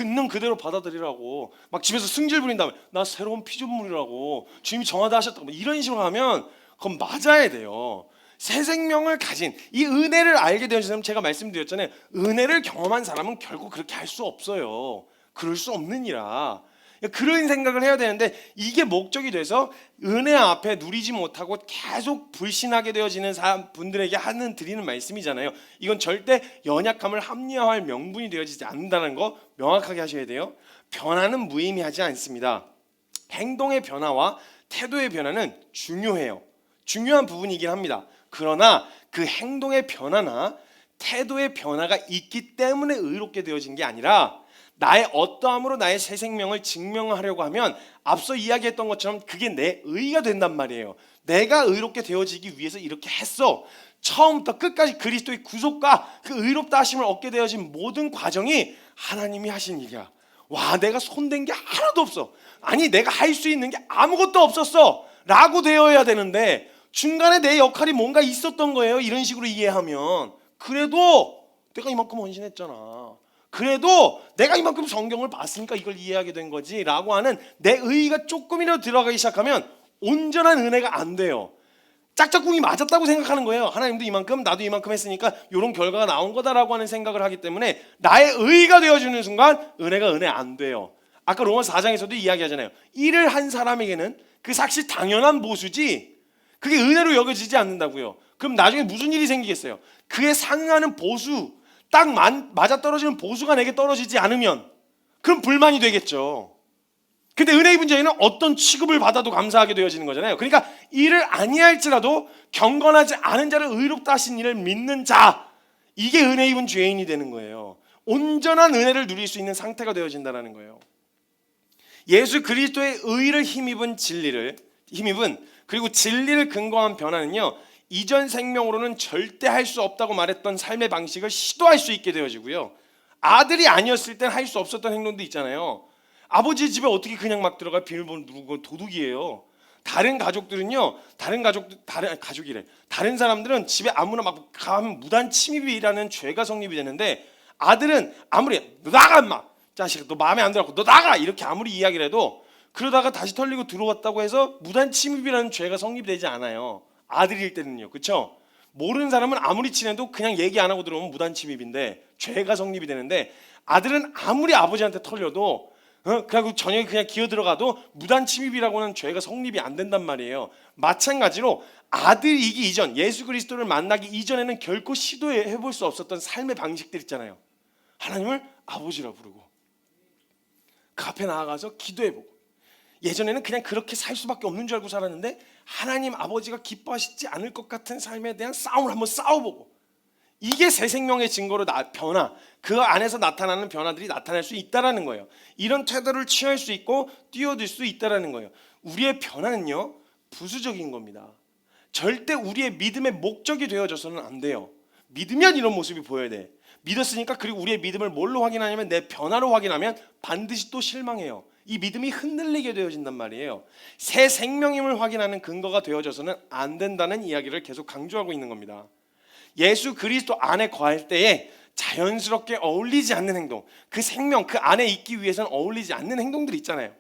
있는 그대로 받아들이라고 막 집에서 승질 부린 다음에 나 새로운 피조물이라고 주님이 정하다 하셨다고 이런 식으로 하면 그건 맞아야 돼요. 새 생명을 가진 이 은혜를 알게 되신 사람, 제가 말씀드렸잖아요. 은혜를 경험한 사람은 결국 그렇게 할 수 없어요. 그럴 수 없느니라. 그런 생각을 해야 되는데 이게 목적이 돼서 은혜 앞에 누리지 못하고 계속 불신하게 되어지는 분들에게 드리는 말씀이잖아요. 이건 절대 연약함을 합리화할 명분이 되어지지 않는다는 거 명확하게 하셔야 돼요. 변화는 무의미하지 않습니다. 행동의 변화와 태도의 변화는 중요해요. 중요한 부분이긴 합니다. 그러나 그 행동의 변화나 태도의 변화가 있기 때문에 의롭게 되어진 게 아니라 나의 어떠함으로 나의 새 생명을 증명하려고 하면 앞서 이야기했던 것처럼 그게 내 의가 된단 말이에요. 내가 의롭게 되어지기 위해서 이렇게 했어. 처음부터 끝까지 그리스도의 구속과 그 의롭다 하심을 얻게 되어진 모든 과정이 하나님이 하신 일이야. 와, 내가 손댄 게 하나도 없어. 아니, 내가 할 수 있는 게 아무것도 없었어 라고 되어야 되는데 중간에 내 역할이 뭔가 있었던 거예요. 이런 식으로 이해하면. 그래도 내가 이만큼 헌신했잖아. 그래도 내가 이만큼 성경을 봤으니까 이걸 이해하게 된 거지 라고 하는 내 의의가 조금이라도 들어가기 시작하면 온전한 은혜가 안 돼요. 짝짝꿍이 맞았다고 생각하는 거예요. 하나님도 이만큼 나도 이만큼 했으니까 이런 결과가 나온 거다라고 하는 생각을 하기 때문에 나의 의의가 되어주는 순간 은혜가 은혜 안 돼요. 아까 로마서 4장에서도 이야기하잖아요. 일을 한 사람에게는 그 삭시 당연한 보수지 그게 은혜로 여겨지지 않는다고요. 그럼 나중에 무슨 일이 생기겠어요? 그에 상응하는 보수, 딱 맞아떨어지는 보수가 내게 떨어지지 않으면 그럼 불만이 되겠죠. 근데 은혜 입은 자에는 어떤 취급을 받아도 감사하게 되어지는 거잖아요. 그러니까 일을 아니할지라도 경건하지 않은 자를 의롭다 하신 이를 믿는 자, 이게 은혜 입은 죄인이 되는 거예요. 온전한 은혜를 누릴 수 있는 상태가 되어진다는 거예요. 예수 그리스도의 의를 힘입은 그리고 진리를 근거한 변화는요, 이전 생명으로는 절대 할 수 없다고 말했던 삶의 방식을 시도할 수 있게 되어지고요. 아들이 아니었을 땐 할 수 없었던 행동도 있잖아요. 아버지 집에 어떻게 그냥 막 들어가 비밀번호 누르고 도둑이에요. 다른 사람들은 집에 아무나 막 가면 무단 침입이라는 죄가 성립이 되는데 아들은 아무리 너 나가 인마 자식아 너 마음에 안 들어갖고 너 나가 이렇게 아무리 이야기를 해도 그러다가 다시 털리고 들어왔다고 해서 무단 침입이라는 죄가 성립되지 않아요. 아들일 때는요. 그렇죠? 모르는 사람은 아무리 친해도 그냥 얘기 안 하고 들어오면 무단 침입인데 죄가 성립이 되는데 아들은 아무리 아버지한테 털려도 그리고 저녁에 그냥 기어 들어가도 무단 침입이라고 하는 죄가 성립이 안 된단 말이에요. 마찬가지로 아들이기 이전 예수 그리스도를 만나기 이전에는 결코 시도해 볼 수 없었던 삶의 방식들 있잖아요. 하나님을 아버지라 부르고 그 앞에 나아가서 기도해보고 예전에는 그냥 그렇게 살 수밖에 없는 줄 알고 살았는데 하나님 아버지가 기뻐하시지 않을 것 같은 삶에 대한 싸움을 한번 싸워보고 이게 새 생명의 증거로 변화, 그 안에서 나타나는 변화들이 나타날 수 있다는 거예요. 이런 태도를 취할 수 있고 뛰어들 수 있다는 거예요. 우리의 변화는요 부수적인 겁니다. 절대 우리의 믿음의 목적이 되어져서는 안 돼요. 믿으면 이런 모습이 보여야 돼. 믿었으니까 그리고 우리의 믿음을 뭘로 확인하냐면 내 변화로 확인하면 반드시 또 실망해요. 이 믿음이 흔들리게 되어진단 말이에요. 새 생명임을 확인하는 근거가 되어져서는 안 된다는 이야기를 계속 강조하고 있는 겁니다. 예수 그리스도 안에 거할 때에 자연스럽게 어울리지 않는 행동, 그 생명 그 안에 있기 위해서는 어울리지 않는 행동들이 있잖아요.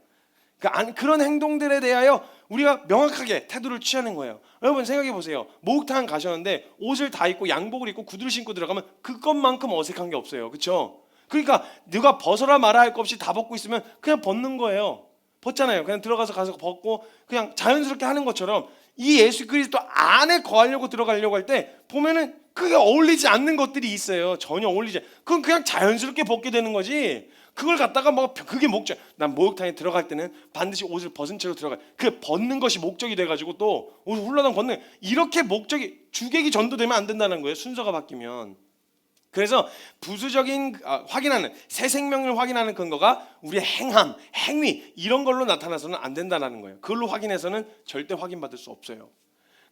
그런 행동들에 대하여 우리가 명확하게 태도를 취하는 거예요. 여러분 생각해 보세요. 목욕탕 가셨는데 옷을 다 입고 양복을 입고 구두를 신고 들어가면 그것만큼 어색한 게 없어요. 그렇죠? 그러니까 누가 벗어라 말아 할 것 없이 다 벗고 있으면 그냥 벗는 거예요. 벗잖아요. 그냥 들어가서 벗고 그냥 자연스럽게 하는 것처럼 이 예수 그리스도 안에 거하려고 들어가려고 할 때 보면은 그게 어울리지 않는 것들이 있어요. 전혀 어울리지. 그건 그냥 자연스럽게 벗게 되는 거지. 그걸 갖다가 뭐 그게 목적. 난 목욕탕에 들어갈 때는 반드시 옷을 벗은 채로 들어가. 그 벗는 것이 목적이 돼가지고 또 옷을 훌라당 벗는 이렇게 목적이 주객이 전도되면 안 된다는 거예요. 순서가 바뀌면. 그래서 부수적인 확인하는 새 생명을 확인하는 근거가 우리의 행함, 행위 이런 걸로 나타나서는 안 된다는 거예요. 그걸로 확인해서는 절대 확인받을 수 없어요.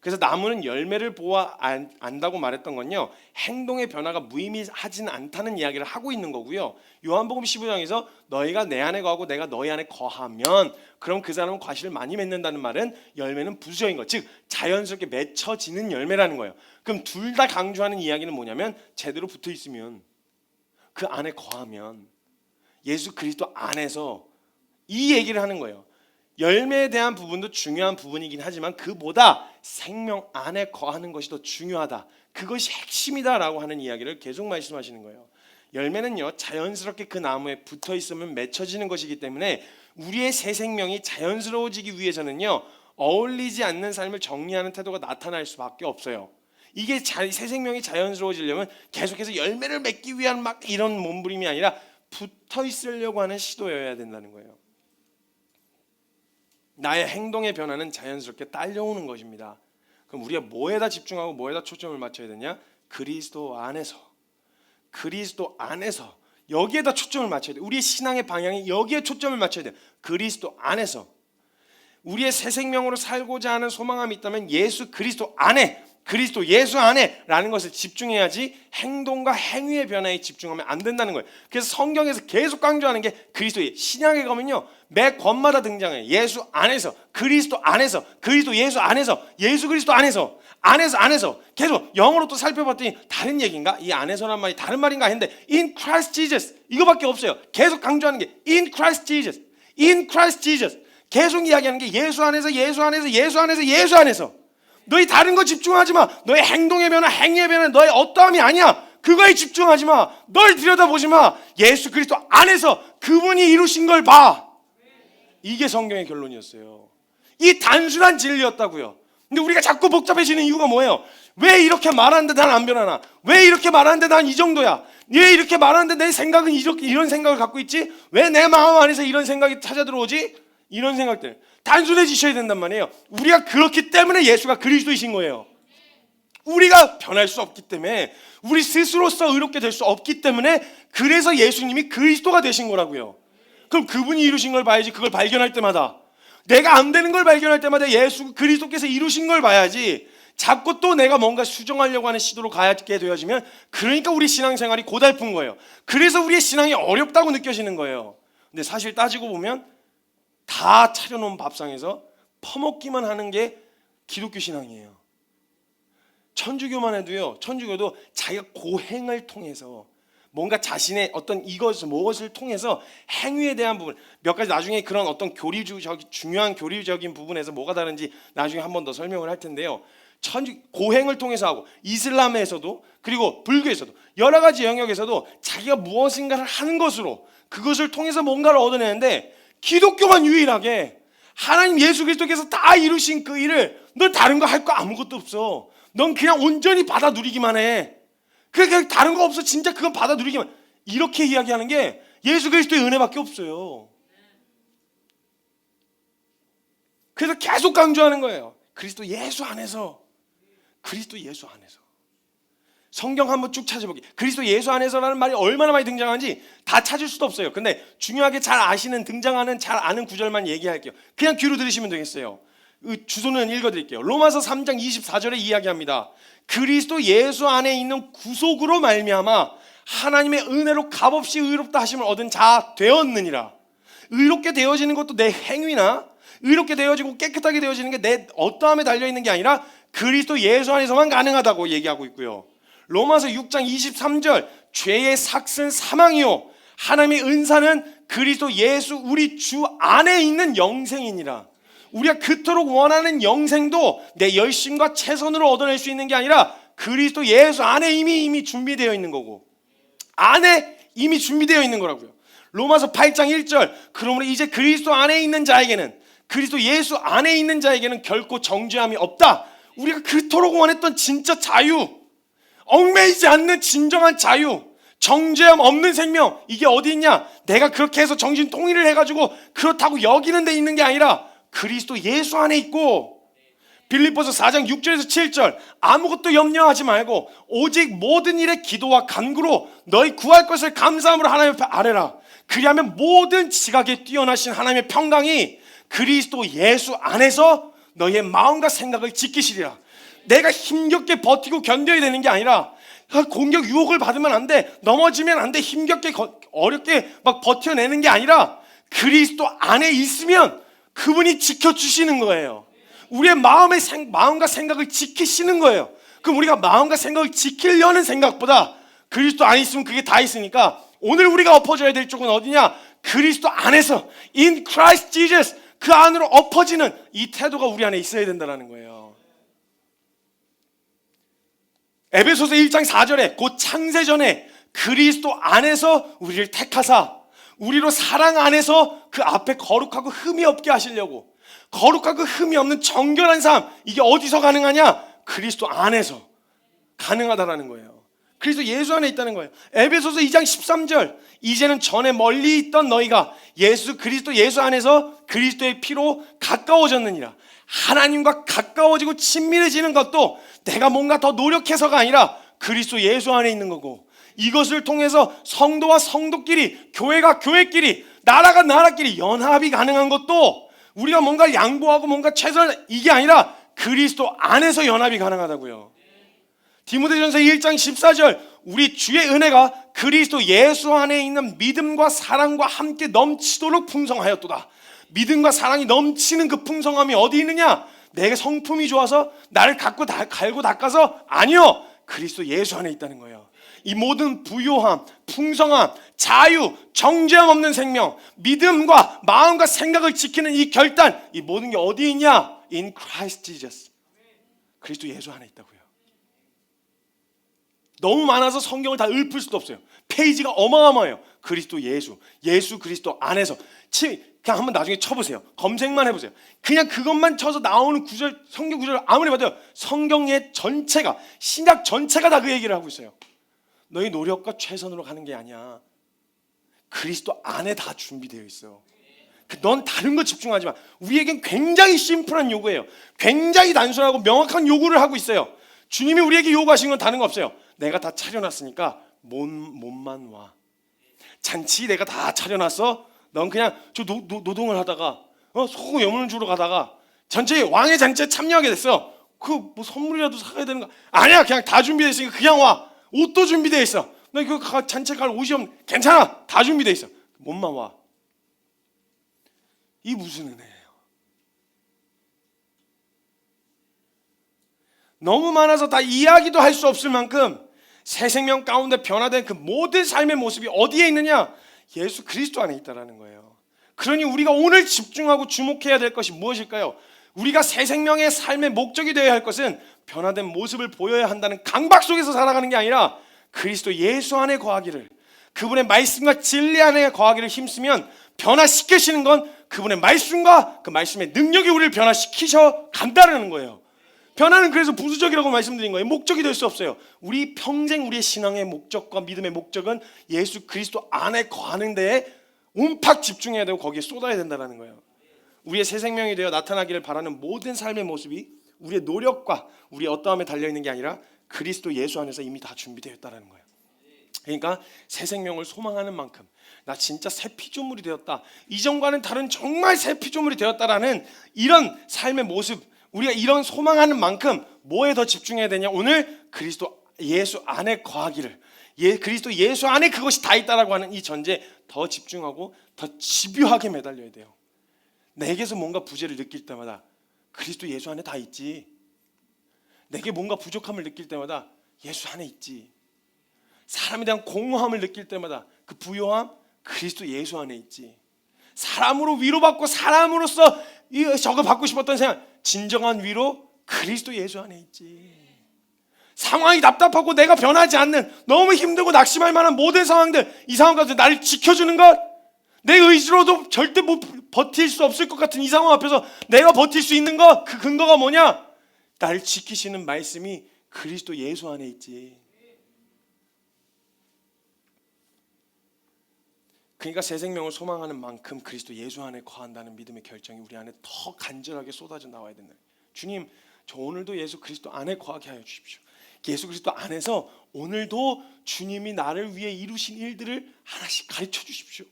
그래서 나무는 열매를 보아 안다고 말했던 건요. 행동의 변화가 무의미하지는 않다는 이야기를 하고 있는 거고요. 요한복음 15장에서 너희가 내 안에 거하고 내가 너희 안에 거하면 그럼 그 사람은 과실을 많이 맺는다는 말은 열매는 부수적인 것, 즉 자연스럽게 맺혀지는 열매라는 거예요. 그럼 둘 다 강조하는 이야기는 뭐냐면 제대로 붙어 있으면 그 안에 거하면 예수 그리스도 안에서 이 얘기를 하는 거예요. 열매에 대한 부분도 중요한 부분이긴 하지만 그보다 생명 안에 거하는 것이 더 중요하다. 그것이 핵심이다라고 하는 이야기를 계속 말씀하시는 거예요. 열매는요 자연스럽게 그 나무에 붙어 있으면 맺혀지는 것이기 때문에 우리의 새 생명이 자연스러워지기 위해서는요 어울리지 않는 삶을 정리하는 태도가 나타날 수밖에 없어요. 이게 새 생명이 자연스러워지려면 계속해서 열매를 맺기 위한 막 이런 몸부림이 아니라 붙어 있으려고 하는 시도여야 된다는 거예요. 나의 행동의 변화는 자연스럽게 딸려오는 것입니다. 그럼 우리가 뭐에다 집중하고 뭐에다 초점을 맞춰야 되냐? 그리스도 안에서 그리스도 안에서, 여기에다 초점을 맞춰야 돼요. 우리의 신앙의 방향이 여기에 초점을 맞춰야 돼요. 그리스도 안에서. 우리의 새 생명으로 살고자 하는 소망함이 있다면 예수 그리스도 안에, 그리스도 예수 안에 라는 것을 집중해야지 행동과 행위의 변화에 집중하면 안 된다는 거예요. 그래서 성경에서 계속 강조하는 게 그리스도예요. 신약에 가면요 매 권마다 등장해요. 예수 안에서, 그리스도 안에서, 그리스도 예수 안에서, 예수 그리스도 안에서, 안에서 계속 영어로 또 살펴봤더니 다른 얘기인가? 이 안에서란 말이 다른 말인가 했는데 in Christ Jesus 이거밖에 없어요. 계속 강조하는 게 in Christ Jesus, in Christ Jesus. 계속 이야기하는 게 예수 안에서, 예수 안에서, 예수 안에서, 예수 안에서. 너희 다른 거 집중하지 마. 너의 행동의 변화, 행위의 변화, 너의 어떠함이 아니야. 그거에 집중하지 마. 널 들여다보지 마. 예수 그리스도 안에서 그분이 이루신 걸 봐. 이게 성경의 결론이었어요. 이 단순한 진리였다고요. 근데 우리가 자꾸 복잡해지는 이유가 뭐예요? 왜 이렇게 말하는데 난 안 변하나? 왜 이렇게 말하는데 난 이 정도야? 왜 이렇게 말하는데 내 생각은 이런 생각을 갖고 있지? 왜 내 마음 안에서 이런 생각이 찾아 들어오지? 이런 생각들. 단순해지셔야 된단 말이에요. 우리가 그렇기 때문에 예수가 그리스도이신 거예요. 우리가 변할 수 없기 때문에, 우리 스스로서 의롭게 될 수 없기 때문에, 그래서 예수님이 그리스도가 되신 거라고요. 그럼 그분이 이루신 걸 봐야지. 그걸 발견할 때마다, 내가 안 되는 걸 발견할 때마다 예수 그리스도께서 이루신 걸 봐야지. 자꾸 또 내가 뭔가 수정하려고 하는 시도로 가게 되어지면, 그러니까 우리 신앙생활이 고달픈 거예요. 그래서 우리의 신앙이 어렵다고 느껴지는 거예요. 근데 사실 따지고 보면 다 차려놓은 밥상에서 퍼먹기만 하는 게 기독교 신앙이에요. 천주교만 해도요, 천주교도 자기가 고행을 통해서 뭔가 자신의 어떤 이것을 무엇을 통해서 행위에 대한 부분, 몇 가지 나중에 그런 어떤 중요한 교리적인 부분에서 뭐가 다른지 나중에 한 번 더 설명을 할 텐데요. 고행을 통해서 하고, 이슬람에서도 그리고 불교에서도 여러 가지 영역에서도 자기가 무엇인가를 하는 것으로 그것을 통해서 뭔가를 얻어내는데, 기독교만 유일하게 하나님 예수 그리스도께서 다 이루신 그 일을, 너 다른 거 할 거 아무것도 없어. 넌 그냥 온전히 받아 누리기만 해. 그냥 다른 거 없어. 진짜 그건 받아 누리기만. 이렇게 이야기하는 게 예수 그리스도의 은혜밖에 없어요. 그래서 계속 강조하는 거예요. 그리스도 예수 안에서, 그리스도 예수 안에서. 성경 한번 쭉 찾아보기. 그리스도 예수 안에서라는 말이 얼마나 많이 등장하는지 다 찾을 수도 없어요. 근데 중요하게 잘 아시는, 등장하는 잘 아는 구절만 얘기할게요. 그냥 귀로 들으시면 되겠어요. 주소는 읽어드릴게요. 로마서 3장 24절에 이야기합니다. 그리스도 예수 안에 있는 구속으로 말미암아 하나님의 은혜로 값없이 의롭다 하심을 얻은 자 되었느니라. 의롭게 되어지는 것도 내 행위나 의롭게 되어지고 깨끗하게 되어지는 게 내 어떠함에 달려있는 게 아니라 그리스도 예수 안에서만 가능하다고 얘기하고 있고요. 로마서 6장 23절, 죄의 삭은 사망이요 하나님의 은사는 그리스도 예수 우리 주 안에 있는 영생이니라. 우리가 그토록 원하는 영생도 내 열심과 최선으로 얻어낼 수 있는 게 아니라 그리스도 예수 안에 이미 준비되어 있는 거고, 안에 이미 준비되어 있는 거라고요. 로마서 8장 1절, 그러므로 이제 그리스도 안에 있는 자에게는, 그리스도 예수 안에 있는 자에게는 결코 정죄함이 없다. 우리가 그토록 원했던 진짜 자유, 얽매이지 않는 진정한 자유, 정죄함 없는 생명, 이게 어디 있냐? 내가 그렇게 해서 정신 통일을 해가지고 그렇다고 여기는 데 있는 게 아니라 그리스도 예수 안에 있고, 빌립보서 4장 6절에서 7절, 아무것도 염려하지 말고 오직 모든 일에 기도와 간구로 너희 구할 것을 감사함으로 하나님 앞에 아뢰라. 그리하면 모든 지각에 뛰어나신 하나님의 평강이 그리스도 예수 안에서 너희의 마음과 생각을 지키시리라. 내가 힘겹게 버티고 견뎌야 되는 게 아니라, 공격 유혹을 받으면 안 돼, 넘어지면 안 돼, 힘겹게 어렵게 막 버텨내는 게 아니라 그리스도 안에 있으면 그분이 지켜주시는 거예요. 우리의 마음과 생각을 지키시는 거예요. 그럼 우리가 마음과 생각을 지키려는 생각보다 그리스도 안에 있으면 그게 다 있으니까, 오늘 우리가 엎어져야 될 쪽은 어디냐? 그리스도 안에서, in Christ Jesus, 그 안으로 엎어지는 이 태도가 우리 안에 있어야 된다는 거예요. 에베소서 1장 4절에 곧 창세전에 그리스도 안에서 우리를 택하사 우리로 사랑 안에서 그 앞에 거룩하고 흠이 없게 하시려고, 거룩하고 흠이 없는 정결한 삶, 이게 어디서 가능하냐? 그리스도 안에서 가능하다라는 거예요. 그리스도 예수 안에 있다는 거예요. 에베소서 2장 13절, 이제는 전에 멀리 있던 너희가 그리스도 예수 안에서 그리스도의 피로 가까워졌느니라. 하나님과 가까워지고 친밀해지는 것도 내가 뭔가 더 노력해서가 아니라 그리스도 예수 안에 있는 거고, 이것을 통해서 성도와 성도끼리, 교회가 교회끼리, 나라가 나라끼리 연합이 가능한 것도 우리가 뭔가 양보하고 뭔가 최선을, 이게 아니라 그리스도 안에서 연합이 가능하다고요. 디모데전서 1장 14절, 우리 주의 은혜가 그리스도 예수 안에 있는 믿음과 사랑과 함께 넘치도록 풍성하였도다. 믿음과 사랑이 넘치는 그 풍성함이 어디 있느냐? 내게 성품이 좋아서 나를 갈고 닦아서? 아니요, 그리스도 예수 안에 있다는 거예요. 이 모든 부요함, 풍성함, 자유, 정죄함 없는 생명, 믿음과 마음과 생각을 지키는 이 결단, 이 모든 게 어디 있냐? In Christ Jesus. 그리스도 예수 안에 있다고요. 너무 많아서 성경을 다 읊을 수도 없어요. 페이지가 어마어마해요. 그리스도 예수, 예수 그리스도 안에서. 그냥 한번 나중에 쳐보세요. 검색만 해보세요. 그냥 그것만 쳐서 나오는 구절, 성경 구절을 아무리 봐도 성경의 전체가, 신약 전체가 다 그 얘기를 하고 있어요. 너희 노력과 최선으로 가는 게 아니야. 그리스도 안에 다 준비되어 있어. 넌 다른 거 집중하지 마. 우리에겐 굉장히 심플한 요구예요. 굉장히 단순하고 명확한 요구를 하고 있어요. 주님이 우리에게 요구하신 건 다른 거 없어요. 내가 다 차려놨으니까 몸만 와. 잔치 내가 다 차려놨어. 넌 그냥 저 노동을 하다가 소금 여물 주러 가다가 전체 왕의 잔치에 참여하게 됐어. 그 뭐 선물이라도 사가야 되는 거 아니야. 그냥 다 준비되어 있으니까 그냥 와. 옷도 준비되어 있어. 너 그 잔치 갈 옷이 없는, 괜찮아. 다 준비되어 있어. 몸만 와. 이 무슨 은혜예요? 너무 많아서 다 이야기도 할 수 없을 만큼 새 생명 가운데 변화된 그 모든 삶의 모습이 어디에 있느냐? 예수 그리스도 안에 있다라는 거예요. 그러니 우리가 오늘 집중하고 주목해야 될 것이 무엇일까요? 우리가 새 생명의 삶의 목적이 되어야 할 것은 변화된 모습을 보여야 한다는 강박 속에서 살아가는 게 아니라 그리스도 예수 안에 거하기를, 그분의 말씀과 진리 안에 거하기를 힘쓰면 변화시키시는 건 그분의 말씀과 그 말씀의 능력이 우리를 변화시키셔 간다는 거예요. 변화는 그래서 부수적이라고 말씀드린 거예요. 목적이 될 수 없어요. 우리 평생 우리의 신앙의 목적과 믿음의 목적은 예수 그리스도 안에 거하는 데에 온팍 집중해야 되고 거기에 쏟아야 된다는 거예요. 우리의 새 생명이 되어 나타나기를 바라는 모든 삶의 모습이 우리의 노력과 우리의 어떠함에 달려있는 게 아니라 그리스도 예수 안에서 이미 다 준비되어 있다는 거예요. 그러니까 새 생명을 소망하는 만큼 나 진짜 새 피조물이 되었다, 이전과는 다른 정말 새 피조물이 되었다라는 이런 삶의 모습, 우리가 이런 소망하는 만큼 뭐에 더 집중해야 되냐? 오늘 그리스도 예수 안에 거하기를, 그리스도 예수 안에 그것이 다 있다라고 하는 이 전제에 더 집중하고 더 집요하게 매달려야 돼요. 내게서 뭔가 부재를 느낄 때마다 그리스도 예수 안에 다 있지. 내게 뭔가 부족함을 느낄 때마다 예수 안에 있지. 사람에 대한 공허함을 느낄 때마다 그 부요함, 그리스도 예수 안에 있지. 사람으로 위로받고 사람으로서 저거 받고 싶었던 생각, 진정한 위로 그리스도 예수 안에 있지. 상황이 답답하고 내가 변하지 않는, 너무 힘들고 낙심할 만한 모든 상황들, 이 상황 가운데 나를 지켜주는 것, 내 의지로도 절대 버틸 수 없을 것 같은 이 상황 앞에서 내가 버틸 수 있는 것, 그 근거가 뭐냐? 나를 지키시는 말씀이 그리스도 예수 안에 있지. 그러니까 새 생명을 소망하는 만큼 그리스도 예수 안에 거한다는 믿음의 결정이 우리 안에 더 간절하게 쏟아져 나와야 된다. 주님, 저 오늘도 예수 그리스도 안에 거하게 하여 주십시오. 예수 그리스도 안에서 오늘도 주님이 나를 위해 이루신 일들을 하나씩 가르쳐 주십시오.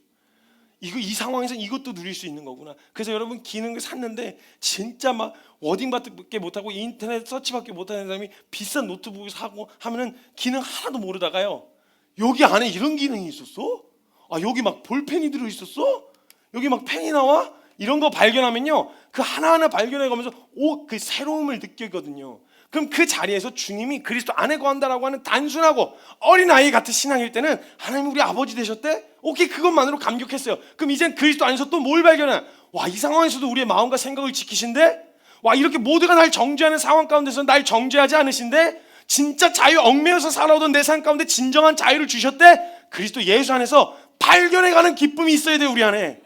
이 상황에서 이것도 누릴 수 있는 거구나. 그래서 여러분, 기능을 샀는데 진짜 막 워딩밖에 못하고 인터넷 서치밖에 못하는 사람이 비싼 노트북을 사고 하면은 기능 하나도 모르다가요, 여기 안에 이런 기능이 있었어? 아, 여기 막 볼펜이 들어있었어? 여기 막 펜이 나와? 이런 거 발견하면요, 그 하나하나 발견해가면서 그 새로움을 느끼거든요. 그럼 그 자리에서 주님이 그리스도 안에 거한다라고 하는 단순하고 어린아이 같은 신앙일 때는 하나님 우리 아버지 되셨대? 오케이, 그것만으로 감격했어요. 그럼 이젠 그리스도 안에서 또 뭘 발견해? 와, 이 상황에서도 우리의 마음과 생각을 지키신대? 와, 이렇게 모두가 날 정죄하는 상황 가운데서 날 정죄하지 않으신대? 진짜 자유 얽매여서 살아오던 내 삶 가운데 진정한 자유를 주셨대? 그리스도 예수 안에서 발견해가는 기쁨이 있어야 돼, 우리 안에.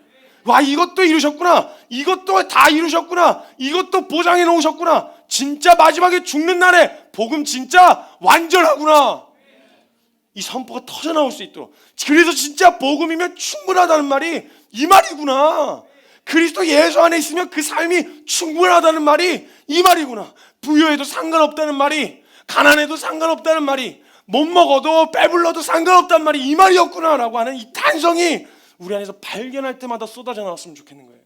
와, 이것도 이루셨구나, 이것도 다 이루셨구나, 이것도 보장해 놓으셨구나, 진짜 마지막에 죽는 날에 복음 진짜 완전하구나, 이 선포가 터져나올 수 있도록. 그래서 진짜 복음이면 충분하다는 말이 이 말이구나. 그리스도 예수 안에 있으면 그 삶이 충분하다는 말이 이 말이구나. 부여해도 상관없다는 말이, 가난해도 상관없다는 말이, 못 먹어도 배불러도 상관없단 말이 이 말이었구나라고 하는 이 탄성이 우리 안에서 발견할 때마다 쏟아져 나왔으면 좋겠는 거예요.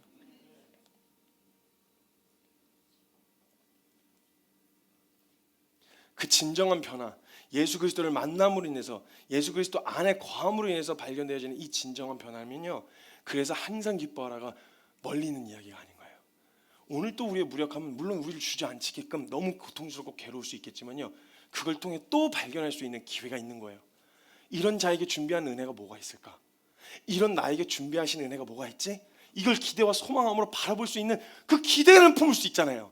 그 진정한 변화, 예수 그리스도를 만남으로 인해서, 예수 그리스도 안에 거함으로 인해서 발견되어지는 이 진정한 변화면요, 그래서 항상 기뻐하라가 멀리 있는 이야기가 아닌 거예요. 오늘 또 우리의 무력함은 물론 우리를 주저앉히게끔 너무 고통스럽고 괴로울 수 있겠지만요, 그걸 통해 또 발견할 수 있는 기회가 있는 거예요. 이런 자에게 준비한 은혜가 뭐가 있을까? 이런 나에게 준비하신 은혜가 뭐가 있지? 이걸 기대와 소망함으로 바라볼 수 있는 그 기대를 품을 수 있잖아요.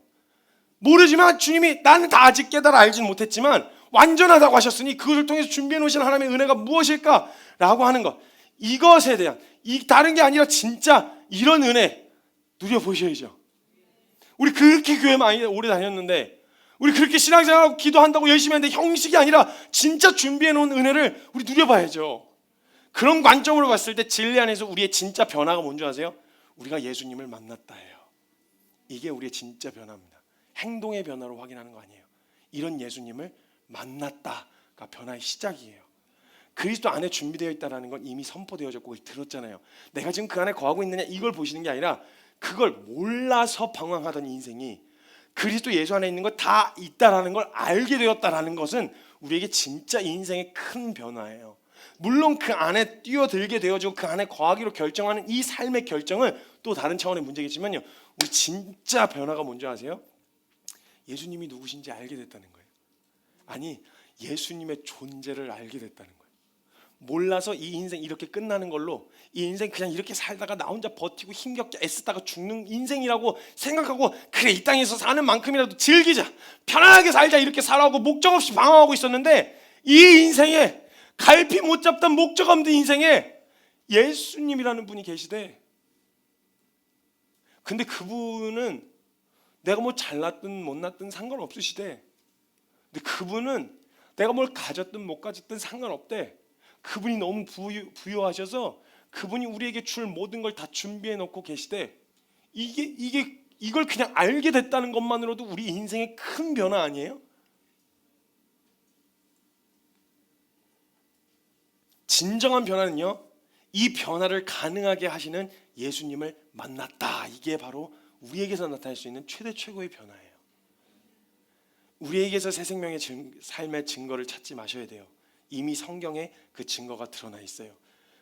모르지만 주님이 나는 다 아직 깨달아 알지는 못했지만 완전하다고 하셨으니 그것을 통해서 준비해 놓으신 하나님의 은혜가 무엇일까? 라고 하는 것, 이것에 대한, 이 다른 게 아니라 진짜 이런 은혜 누려보셔야죠. 우리 그렇게 교회 많이 오래 다녔는데, 우리 그렇게 신앙생활하고 기도한다고 열심히 하는데 형식이 아니라 진짜 준비해 놓은 은혜를 우리 누려봐야죠. 그런 관점으로 봤을 때 진리 안에서 우리의 진짜 변화가 뭔지 아세요? 우리가 예수님을 만났다예요. 이게 우리의 진짜 변화입니다. 행동의 변화로 확인하는 거 아니에요. 이런 예수님을 만났다가 변화의 시작이에요. 그리스도 안에 준비되어 있다는 건 이미 선포되어졌고 들었잖아요. 내가 지금 그 안에 거하고 있느냐 이걸 보시는 게 아니라 그걸 몰라서 방황하던 인생이 그리스도 예수 안에 있는 거 다 있다라는 걸 알게 되었다라는 것은 우리에게 진짜 인생의 큰 변화예요. 물론 그 안에 뛰어들게 되어지고 그 안에 거하기로 결정하는 이 삶의 결정은 또 다른 차원의 문제겠지만요, 우리 진짜 변화가 뭔지 아세요? 예수님이 누구신지 알게 됐다는 거예요. 아니, 예수님의 존재를 알게 됐다는 거예요. 몰라서 이 인생 이렇게 끝나는 걸로, 이 인생 그냥 이렇게 살다가 나 혼자 버티고 힘겹게 애쓰다가 죽는 인생이라고 생각하고, 그래 이 땅에서 사는 만큼이라도 즐기자, 편안하게 살자, 이렇게 살아오고 목적 없이 방황하고 있었는데, 이 인생에 갈피 못 잡던 목적 없는 인생에 예수님이라는 분이 계시대. 근데 그분은 내가 뭐 잘났든 못났든 상관없으시대. 근데 그분은 내가 뭘 가졌든 못 가졌든 상관없대. 그분이 너무 부유하셔서 그분이 우리에게 줄 모든 걸 다 준비해 놓고 계시대. 이걸 그냥 알게 됐다는 것만으로도 우리 인생의 큰 변화 아니에요? 진정한 변화는요, 이 변화를 가능하게 하시는 예수님을 만났다. 이게 바로 우리에게서 나타날 수 있는 최고의 변화예요. 우리에게서 새 생명의 삶의 증거를 찾지 마셔야 돼요. 이미 성경에 그 증거가 드러나 있어요.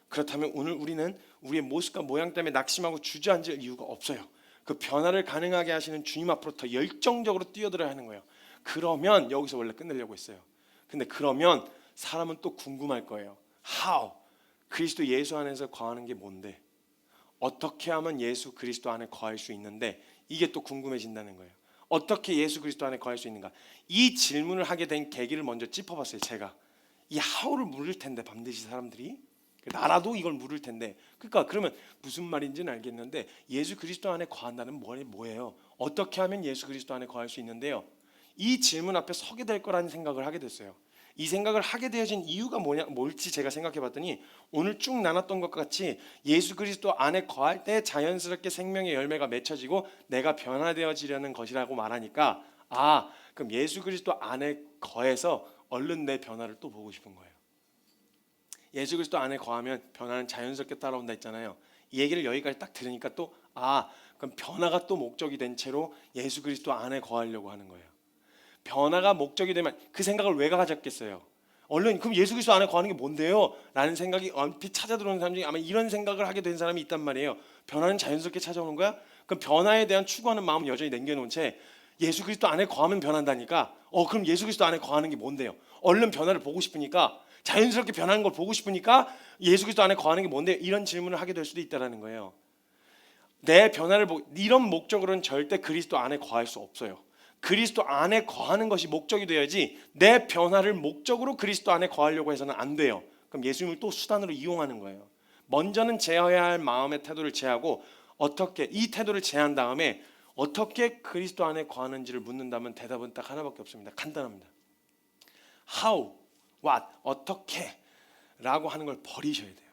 그렇다면 오늘 우리는 우리의 모습과 모양 때문에 낙심하고 주저앉을 이유가 없어요. 그 변화를 가능하게 하시는 주님 앞으로 더 열정적으로 뛰어들어야 하는 거예요. 그러면, 여기서 원래 끝내려고 했어요. 근데 그러면 사람은 또 궁금할 거예요. How? 그리스도 예수 안에서 거하는 게 뭔데? 어떻게 하면 예수 그리스도 안에 거할 수 있는데? 이게 또 궁금해진다는 거예요. 어떻게 예수 그리스도 안에 거할 수 있는가? 이 질문을 하게 된 계기를 먼저 짚어봤어요. 제가 이 how를 물을 텐데, 반드시 사람들이 나라도 이걸 물을 텐데, 그러니까 그러면 무슨 말인지는 알겠는데, 예수 그리스도 안에 거한다는 뭐예요? 어떻게 하면 예수 그리스도 안에 거할 수 있는데요? 이 질문 앞에 서게 될 거라는 생각을 하게 됐어요. 이 생각을 하게 되어진 이유가 뭘지 제가 생각해봤더니, 오늘 쭉 나눴던 것 같이 예수 그리스도 안에 거할 때 자연스럽게 생명의 열매가 맺혀지고 내가 변화되어지려는 것이라고 말하니까, 그럼 예수 그리스도 안에 거해서 얼른 내 변화를 또 보고 싶은 거예요. 예수 그리스도 안에 거하면 변화는 자연스럽게 따라온다 했잖아요. 이 얘기를 여기까지 딱 들으니까 또 그럼 변화가 또 목적이 된 채로 예수 그리스도 안에 거하려고 하는 거예요. 변화가 목적이 되면 그 생각을 왜 가졌겠어요? 얼른 그럼 예수 그리스도 안에 거하는 게 뭔데요? 라는 생각이 얼핏 찾아들어오는 사람 중에 아마 이런 생각을 하게 된 사람이 있단 말이에요. 변화는 자연스럽게 찾아오는 거야? 그럼 변화에 대한 추구하는 마음은 여전히 남겨놓은 채 예수 그리스도 안에 거하면 변한다니까, 그럼 예수 그리스도 안에 거하는 게 뭔데요? 얼른 변화를 보고 싶으니까, 자연스럽게 변하는 걸 보고 싶으니까 예수 그리스도 안에 거하는 게 뭔데요? 이런 질문을 하게 될 수도 있다는 거예요. 내 변화를 이런 목적으로는 절대 그리스도 안에 거할 수 없어요. 그리스도 안에 거하는 것이 목적이 되어야지, 내 변화를 목적으로 그리스도 안에 거하려고 해서는 안 돼요. 그럼 예수님을 또 수단으로 이용하는 거예요. 먼저는 제어해야 할 마음의 태도를 제하고, 어떻게 이 태도를 제한 다음에 어떻게 그리스도 안에 거하는지를 묻는다면 대답은 딱 하나밖에 없습니다. 간단합니다. How, what, 어떻게 라고 하는 걸 버리셔야 돼요.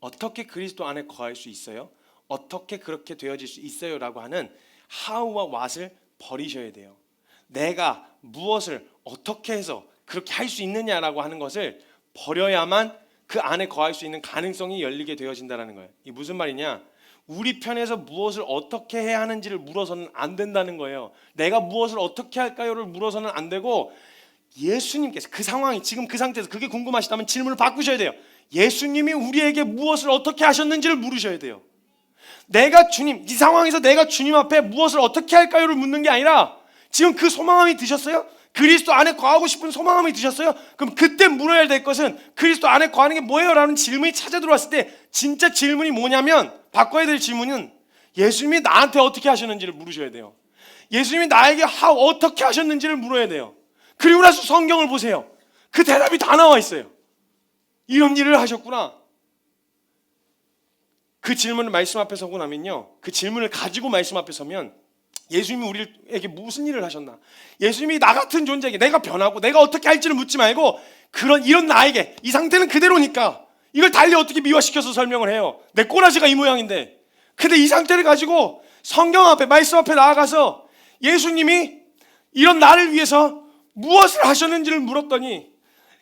어떻게 그리스도 안에 거할 수 있어요? 어떻게 그렇게 되어질 수 있어요? 라고 하는 how와 what을 버리셔야 돼요. 내가 무엇을 어떻게 해서 그렇게 할 수 있느냐라고 하는 것을 버려야만 그 안에 거할 수 있는 가능성이 열리게 되어진다는 거예요. 이게 무슨 말이냐? 우리 편에서 무엇을 어떻게 해야 하는지를 물어서는 안 된다는 거예요. 내가 무엇을 어떻게 할까요를 물어서는 안 되고, 예수님께서 그 상황이 지금 그 상태에서 그게 궁금하시다면 질문을 바꾸셔야 돼요. 예수님이 우리에게 무엇을 어떻게 하셨는지를 물으셔야 돼요. 내가 주님, 이 상황에서 내가 주님 앞에 무엇을 어떻게 할까요를 묻는 게 아니라, 지금 그 소망함이 드셨어요? 그리스도 안에 거하고 싶은 소망함이 드셨어요? 그럼 그때 물어야 될 것은 그리스도 안에 거하는 게 뭐예요? 라는 질문이 찾아 들어왔을 때 진짜 질문이 뭐냐면, 바꿔야 될 질문은 예수님이 나한테 어떻게 하셨는지를 물으셔야 돼요. 예수님이 나에게 어떻게 하셨는지를 물어야 돼요. 그리고 나서 성경을 보세요. 그 대답이 다 나와 있어요. 이런 일을 하셨구나. 그 질문을 말씀 앞에 서고 나면요, 그 질문을 가지고 말씀 앞에 서면 예수님이 우리에게 무슨 일을 하셨나, 예수님이 나 같은 존재에게 내가 변하고 내가 어떻게 할지를 묻지 말고, 이런 나에게 이 상태는 그대로니까 이걸 달리 어떻게 미화시켜서 설명을 해요. 내 꼬라지가 이 모양인데. 근데 이 상태를 가지고 성경 앞에, 말씀 앞에 나아가서 예수님이 이런 나를 위해서 무엇을 하셨는지를 물었더니,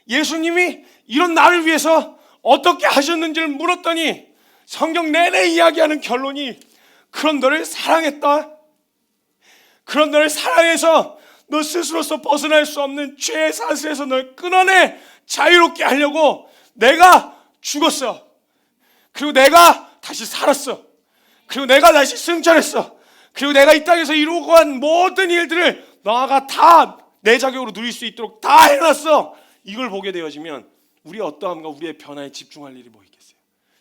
예수님이 이런 나를 위해서 어떻게 하셨는지를 물었더니, 성경 내내 이야기하는 결론이 그런 너를 사랑했다. 그런 너를 사랑해서 너 스스로서 벗어날 수 없는 죄의 사슬에서 널 끊어내 자유롭게 하려고 내가 죽었어. 그리고 내가 다시 살았어. 그리고 내가 다시 승천했어. 그리고 내가 이 땅에서 이루고 한 모든 일들을 너가 다 내 자격으로 누릴 수 있도록 다 해놨어. 이걸 보게 되어지면 우리 어떠함과 우리의 변화에 집중할 일이 뭐 있겠어요?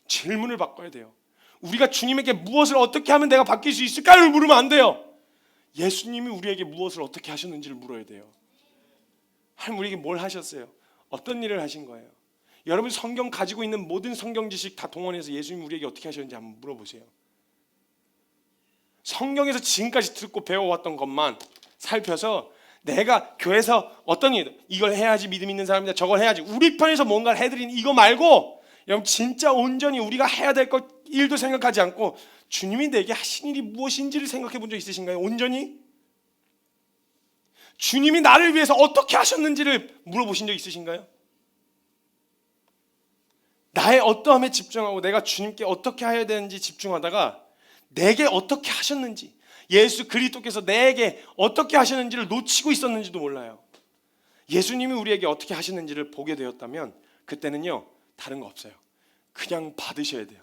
질문을 바꿔야 돼요. 우리가 주님에게 무엇을 어떻게 하면 내가 바뀔 수 있을까를 물으면 안 돼요. 예수님이 우리에게 무엇을 어떻게 하셨는지를 물어야 돼요. 하나님 우리에게 뭘 하셨어요? 어떤 일을 하신 거예요? 여러분 성경 가지고 있는 모든 성경 지식 다 동원해서 예수님이 우리에게 어떻게 하셨는지 한번 물어보세요. 성경에서 지금까지 듣고 배워왔던 것만 살펴서 내가 교회에서 어떤 일, 이걸 해야지 믿음 있는 사람이다, 저걸 해야지, 우리 편에서 뭔가를 해드리는 이거 말고, 여러분 진짜 온전히 우리가 해야 될 것 일도 생각하지 않고 주님이 내게 하신 일이 무엇인지를 생각해 본 적 있으신가요? 온전히? 주님이 나를 위해서 어떻게 하셨는지를 물어보신 적 있으신가요? 나의 어떠함에 집중하고 내가 주님께 어떻게 해야 되는지 집중하다가 내게 어떻게 하셨는지, 예수 그리스도께서 내게 어떻게 하셨는지를 놓치고 있었는지도 몰라요. 예수님이 우리에게 어떻게 하셨는지를 보게 되었다면 그때는요, 다른 거 없어요. 그냥 받으셔야 돼요.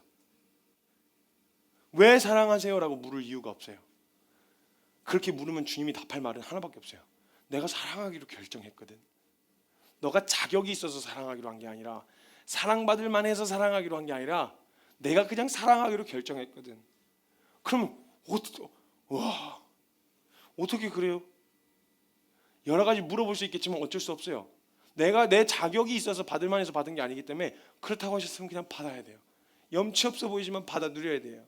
왜 사랑하세요? 라고 물을 이유가 없어요. 그렇게 물으면 주님이 답할 말은 하나밖에 없어요. 내가 사랑하기로 결정했거든. 너가 자격이 있어서 사랑하기로 한 게 아니라, 사랑받을 만해서 사랑하기로 한 게 아니라, 내가 그냥 사랑하기로 결정했거든. 그러면 어떻게 그래요? 여러 가지 물어볼 수 있겠지만 어쩔 수 없어요. 내가 내 자격이 있어서 받을 만해서 받은 게 아니기 때문에, 그렇다고 하셨으면 그냥 받아야 돼요. 염치 없어 보이지만 받아 누려야 돼요.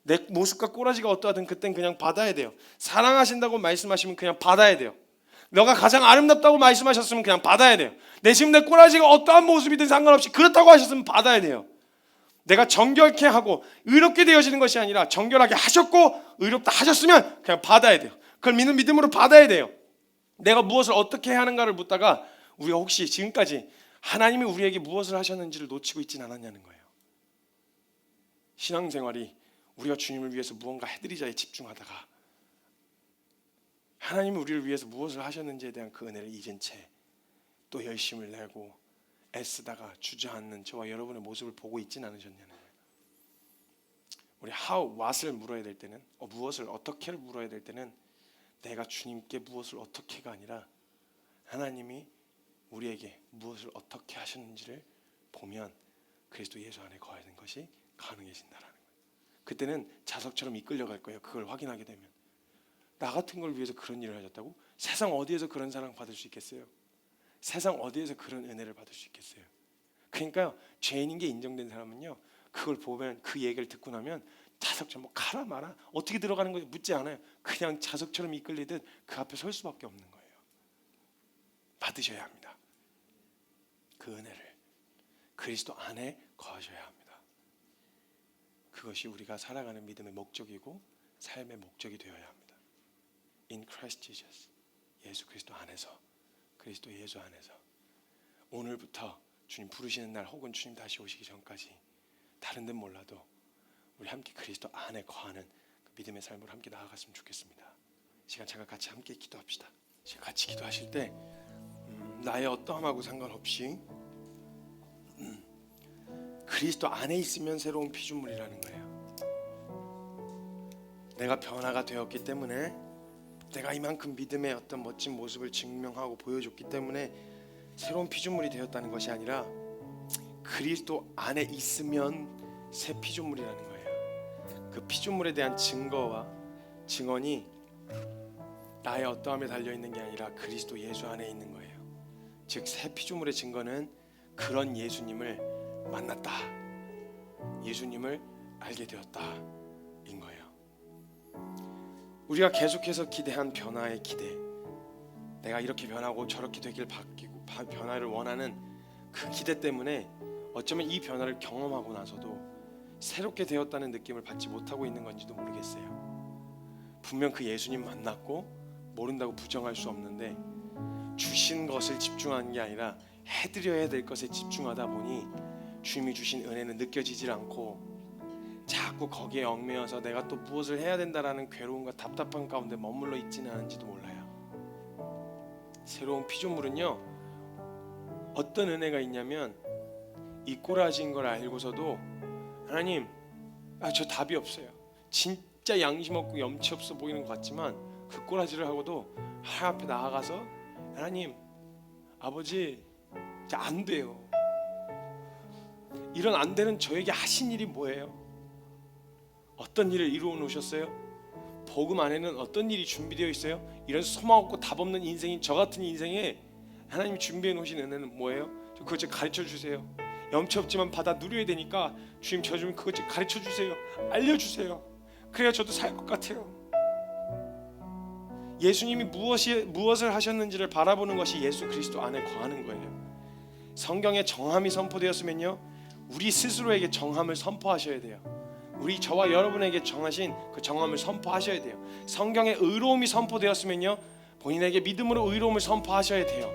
내 모습과 꼬라지가 어떠하든 그땐 그냥 받아야 돼요. 사랑하신다고 말씀하시면 그냥 받아야 돼요. 너가 가장 아름답다고 말씀하셨으면 그냥 받아야 돼요. 지금 내 꼬라지가 어떠한 모습이든 상관없이 그렇다고 하셨으면 받아야 돼요. 내가 정결케 하고 의롭게 되어지는 것이 아니라 정결하게 하셨고 의롭다 하셨으면 그냥 받아야 돼요. 그걸 믿는 믿음으로 받아야 돼요. 내가 무엇을 어떻게 해야 하는가를 묻다가 우리가 혹시 지금까지 하나님이 우리에게 무엇을 하셨는지를 놓치고 있진 않았냐는 거예요. 신앙생활이 우리가 주님을 위해서 무언가 해드리자에 집중하다가 하나님이 우리를 위해서 무엇을 하셨는지에 대한 그 은혜를 잊은 채 또 열심을 내고 애쓰다가 주저앉는 저와 여러분의 모습을 보고 있진 않으셨냐는 거예요. 우리 how, what을 물어야 될 때는, 무엇을 어떻게를 물어야 될 때는 내가 주님께 무엇을 어떻게가 아니라 하나님이 우리에게 무엇을 어떻게 하셨는지를 보면 그리스도 예수 안에 거하는 것이 가능해진다라는 거예요. 그때는 자석처럼 이끌려갈 거예요. 그걸 확인하게 되면. 나 같은 걸 위해서 그런 일을 하셨다고? 세상 어디에서 그런 사랑 받을 수 있겠어요? 세상 어디에서 그런 은혜를 받을 수 있겠어요? 그러니까요, 죄인인 게 인정된 사람은요, 그걸 보면, 그 얘기를 듣고 나면 자석처럼 가라 마라 어떻게 들어가는 거지 묻지 않아요. 그냥 자석처럼 이끌리듯 그 앞에 설 수밖에 없는 거예요. 받으셔야 합니다. 그 은혜를 그리스도 안에 거하셔야 합니다. 그것이 우리가 살아가는 믿음의 목적이고 삶의 목적이 되어야 합니다. In Christ Jesus, 예수 그리스도 안에서 그리스도 예수 안에서 오늘부터 주님 부르시는 날 혹은 주님 다시 오시기 전까지 다른 데는 몰라도 우리 함께 그리스도 안에 거하는 그 믿음의 삶으로 함께 나아갔으면 좋겠습니다. 시간 잠깐 같이 함께 기도합시다. 지금 같이 기도하실 때 나의 어떠함하고 상관없이 그리스도 안에 있으면 새로운 피조물이라는 거예요. 내가 변화가 되었기 때문에, 내가 이만큼 믿음의 어떤 멋진 모습을 증명하고 보여줬기 때문에 새로운 피조물이 되었다는 것이 아니라 그리스도 안에 있으면 새 피조물이라는 거예요. 그 피조물에 대한 증거와 증언이 나의 어떠함에 달려있는 게 아니라 그리스도 예수 안에 있는 거예요. 즉 새 피조물의 증거는 그런 예수님을 만났다, 예수님을 알게 되었다 인 거예요. 우리가 계속해서 기대한 변화의 기대, 내가 이렇게 변하고 저렇게 되길 바뀌고 변화를 원하는 그 기대 때문에 어쩌면 이 변화를 경험하고 나서도 새롭게 되었다는 느낌을 받지 못하고 있는 건지도 모르겠어요. 분명 그 예수님 만났고 모른다고 부정할 수 없는데 주신 것을 집중하는 게 아니라 해드려야 될 것에 집중하다 보니 주님이 주신 은혜는 느껴지질 않고 자꾸 거기에 얽매여서 내가 또 무엇을 해야 된다라는 괴로움과 답답한 가운데 머물러 있지는 않은지도 몰라요. 새로운 피조물은요, 어떤 은혜가 있냐면 이 꼬라지인 걸 알고서도 하나님, 저 답이 없어요. 진짜 양심 없고 염치 없어 보이는 것 같지만 그 꼬라지를 하고도 하나님 앞에 나아가서 하나님, 아버지, 이제 안 돼요. 이런 안 되는 저에게 하신 일이 뭐예요? 어떤 일을 이루어 놓으셨어요? 복음 안에는 어떤 일이 준비되어 있어요? 이런 소망 없고 답 없는 인생인 저 같은 인생에 하나님이 준비해 놓으신 은혜는 뭐예요? 그것 좀 가르쳐 주세요. 염치 없지만 받아 누려야 되니까 주님 저 좀 그것 좀 가르쳐 주세요. 알려주세요. 그래야 저도 살 것 같아요. 예수님이 무엇을 하셨는지를 바라보는 것이 예수 그리스도 안에 거하는 거예요. 성경에 정함이 선포되었으면요, 우리 스스로에게 정함을 선포하셔야 돼요. 우리 저와 여러분에게 정하신 그 정함을 선포하셔야 돼요. 성경에 의로움이 선포되었으면요, 본인에게 믿음으로 의로움을 선포하셔야 돼요.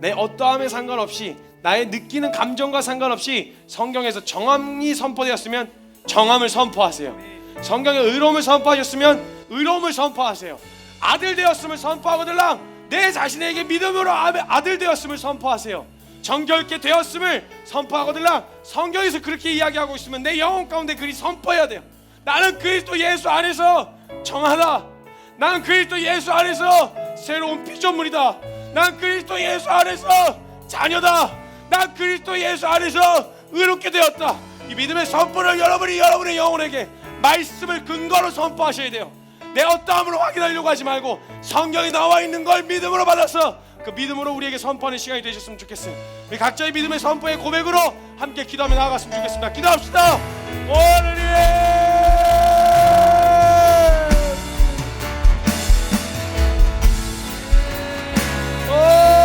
내 어떠함에 상관없이, 나의 느끼는 감정과 상관없이 성경에서 정함이 선포되었으면 정함을 선포하세요. 성경에 의로움을 선포하셨으면 의로움을 선포하세요. 아들 되었음을 선포하거들랑 내 자신에게 믿음으로 아들 되었음을 선포하세요. 정결케 되었음을 선포하거들랑 성경에서 그렇게 이야기하고 있으면 내 영혼 가운데 그리 선포해야 돼요. 나는 그리스도 예수 안에서 정하다. 나는 그리스도 예수 안에서 새로운 피조물이다. 난 그리스도 예수 안에서 자녀다. 난 그리스도 예수 안에서 의롭게 되었다. 이 믿음의 선포를 여러분의 영혼에게 말씀을 근거로 선포하셔야 돼요. 내 어떠함으로 확인하려고 하지 말고 성경에 나와 있는 걸 믿음으로 받아서 그 믿음으로 우리에게 선포하는 시간이 되셨으면 좋겠어요. 우리 각자의 믿음의 선포의 고백으로 함께 기도하며 나아갔으면 좋겠습니다. 기도합시다. 오늘이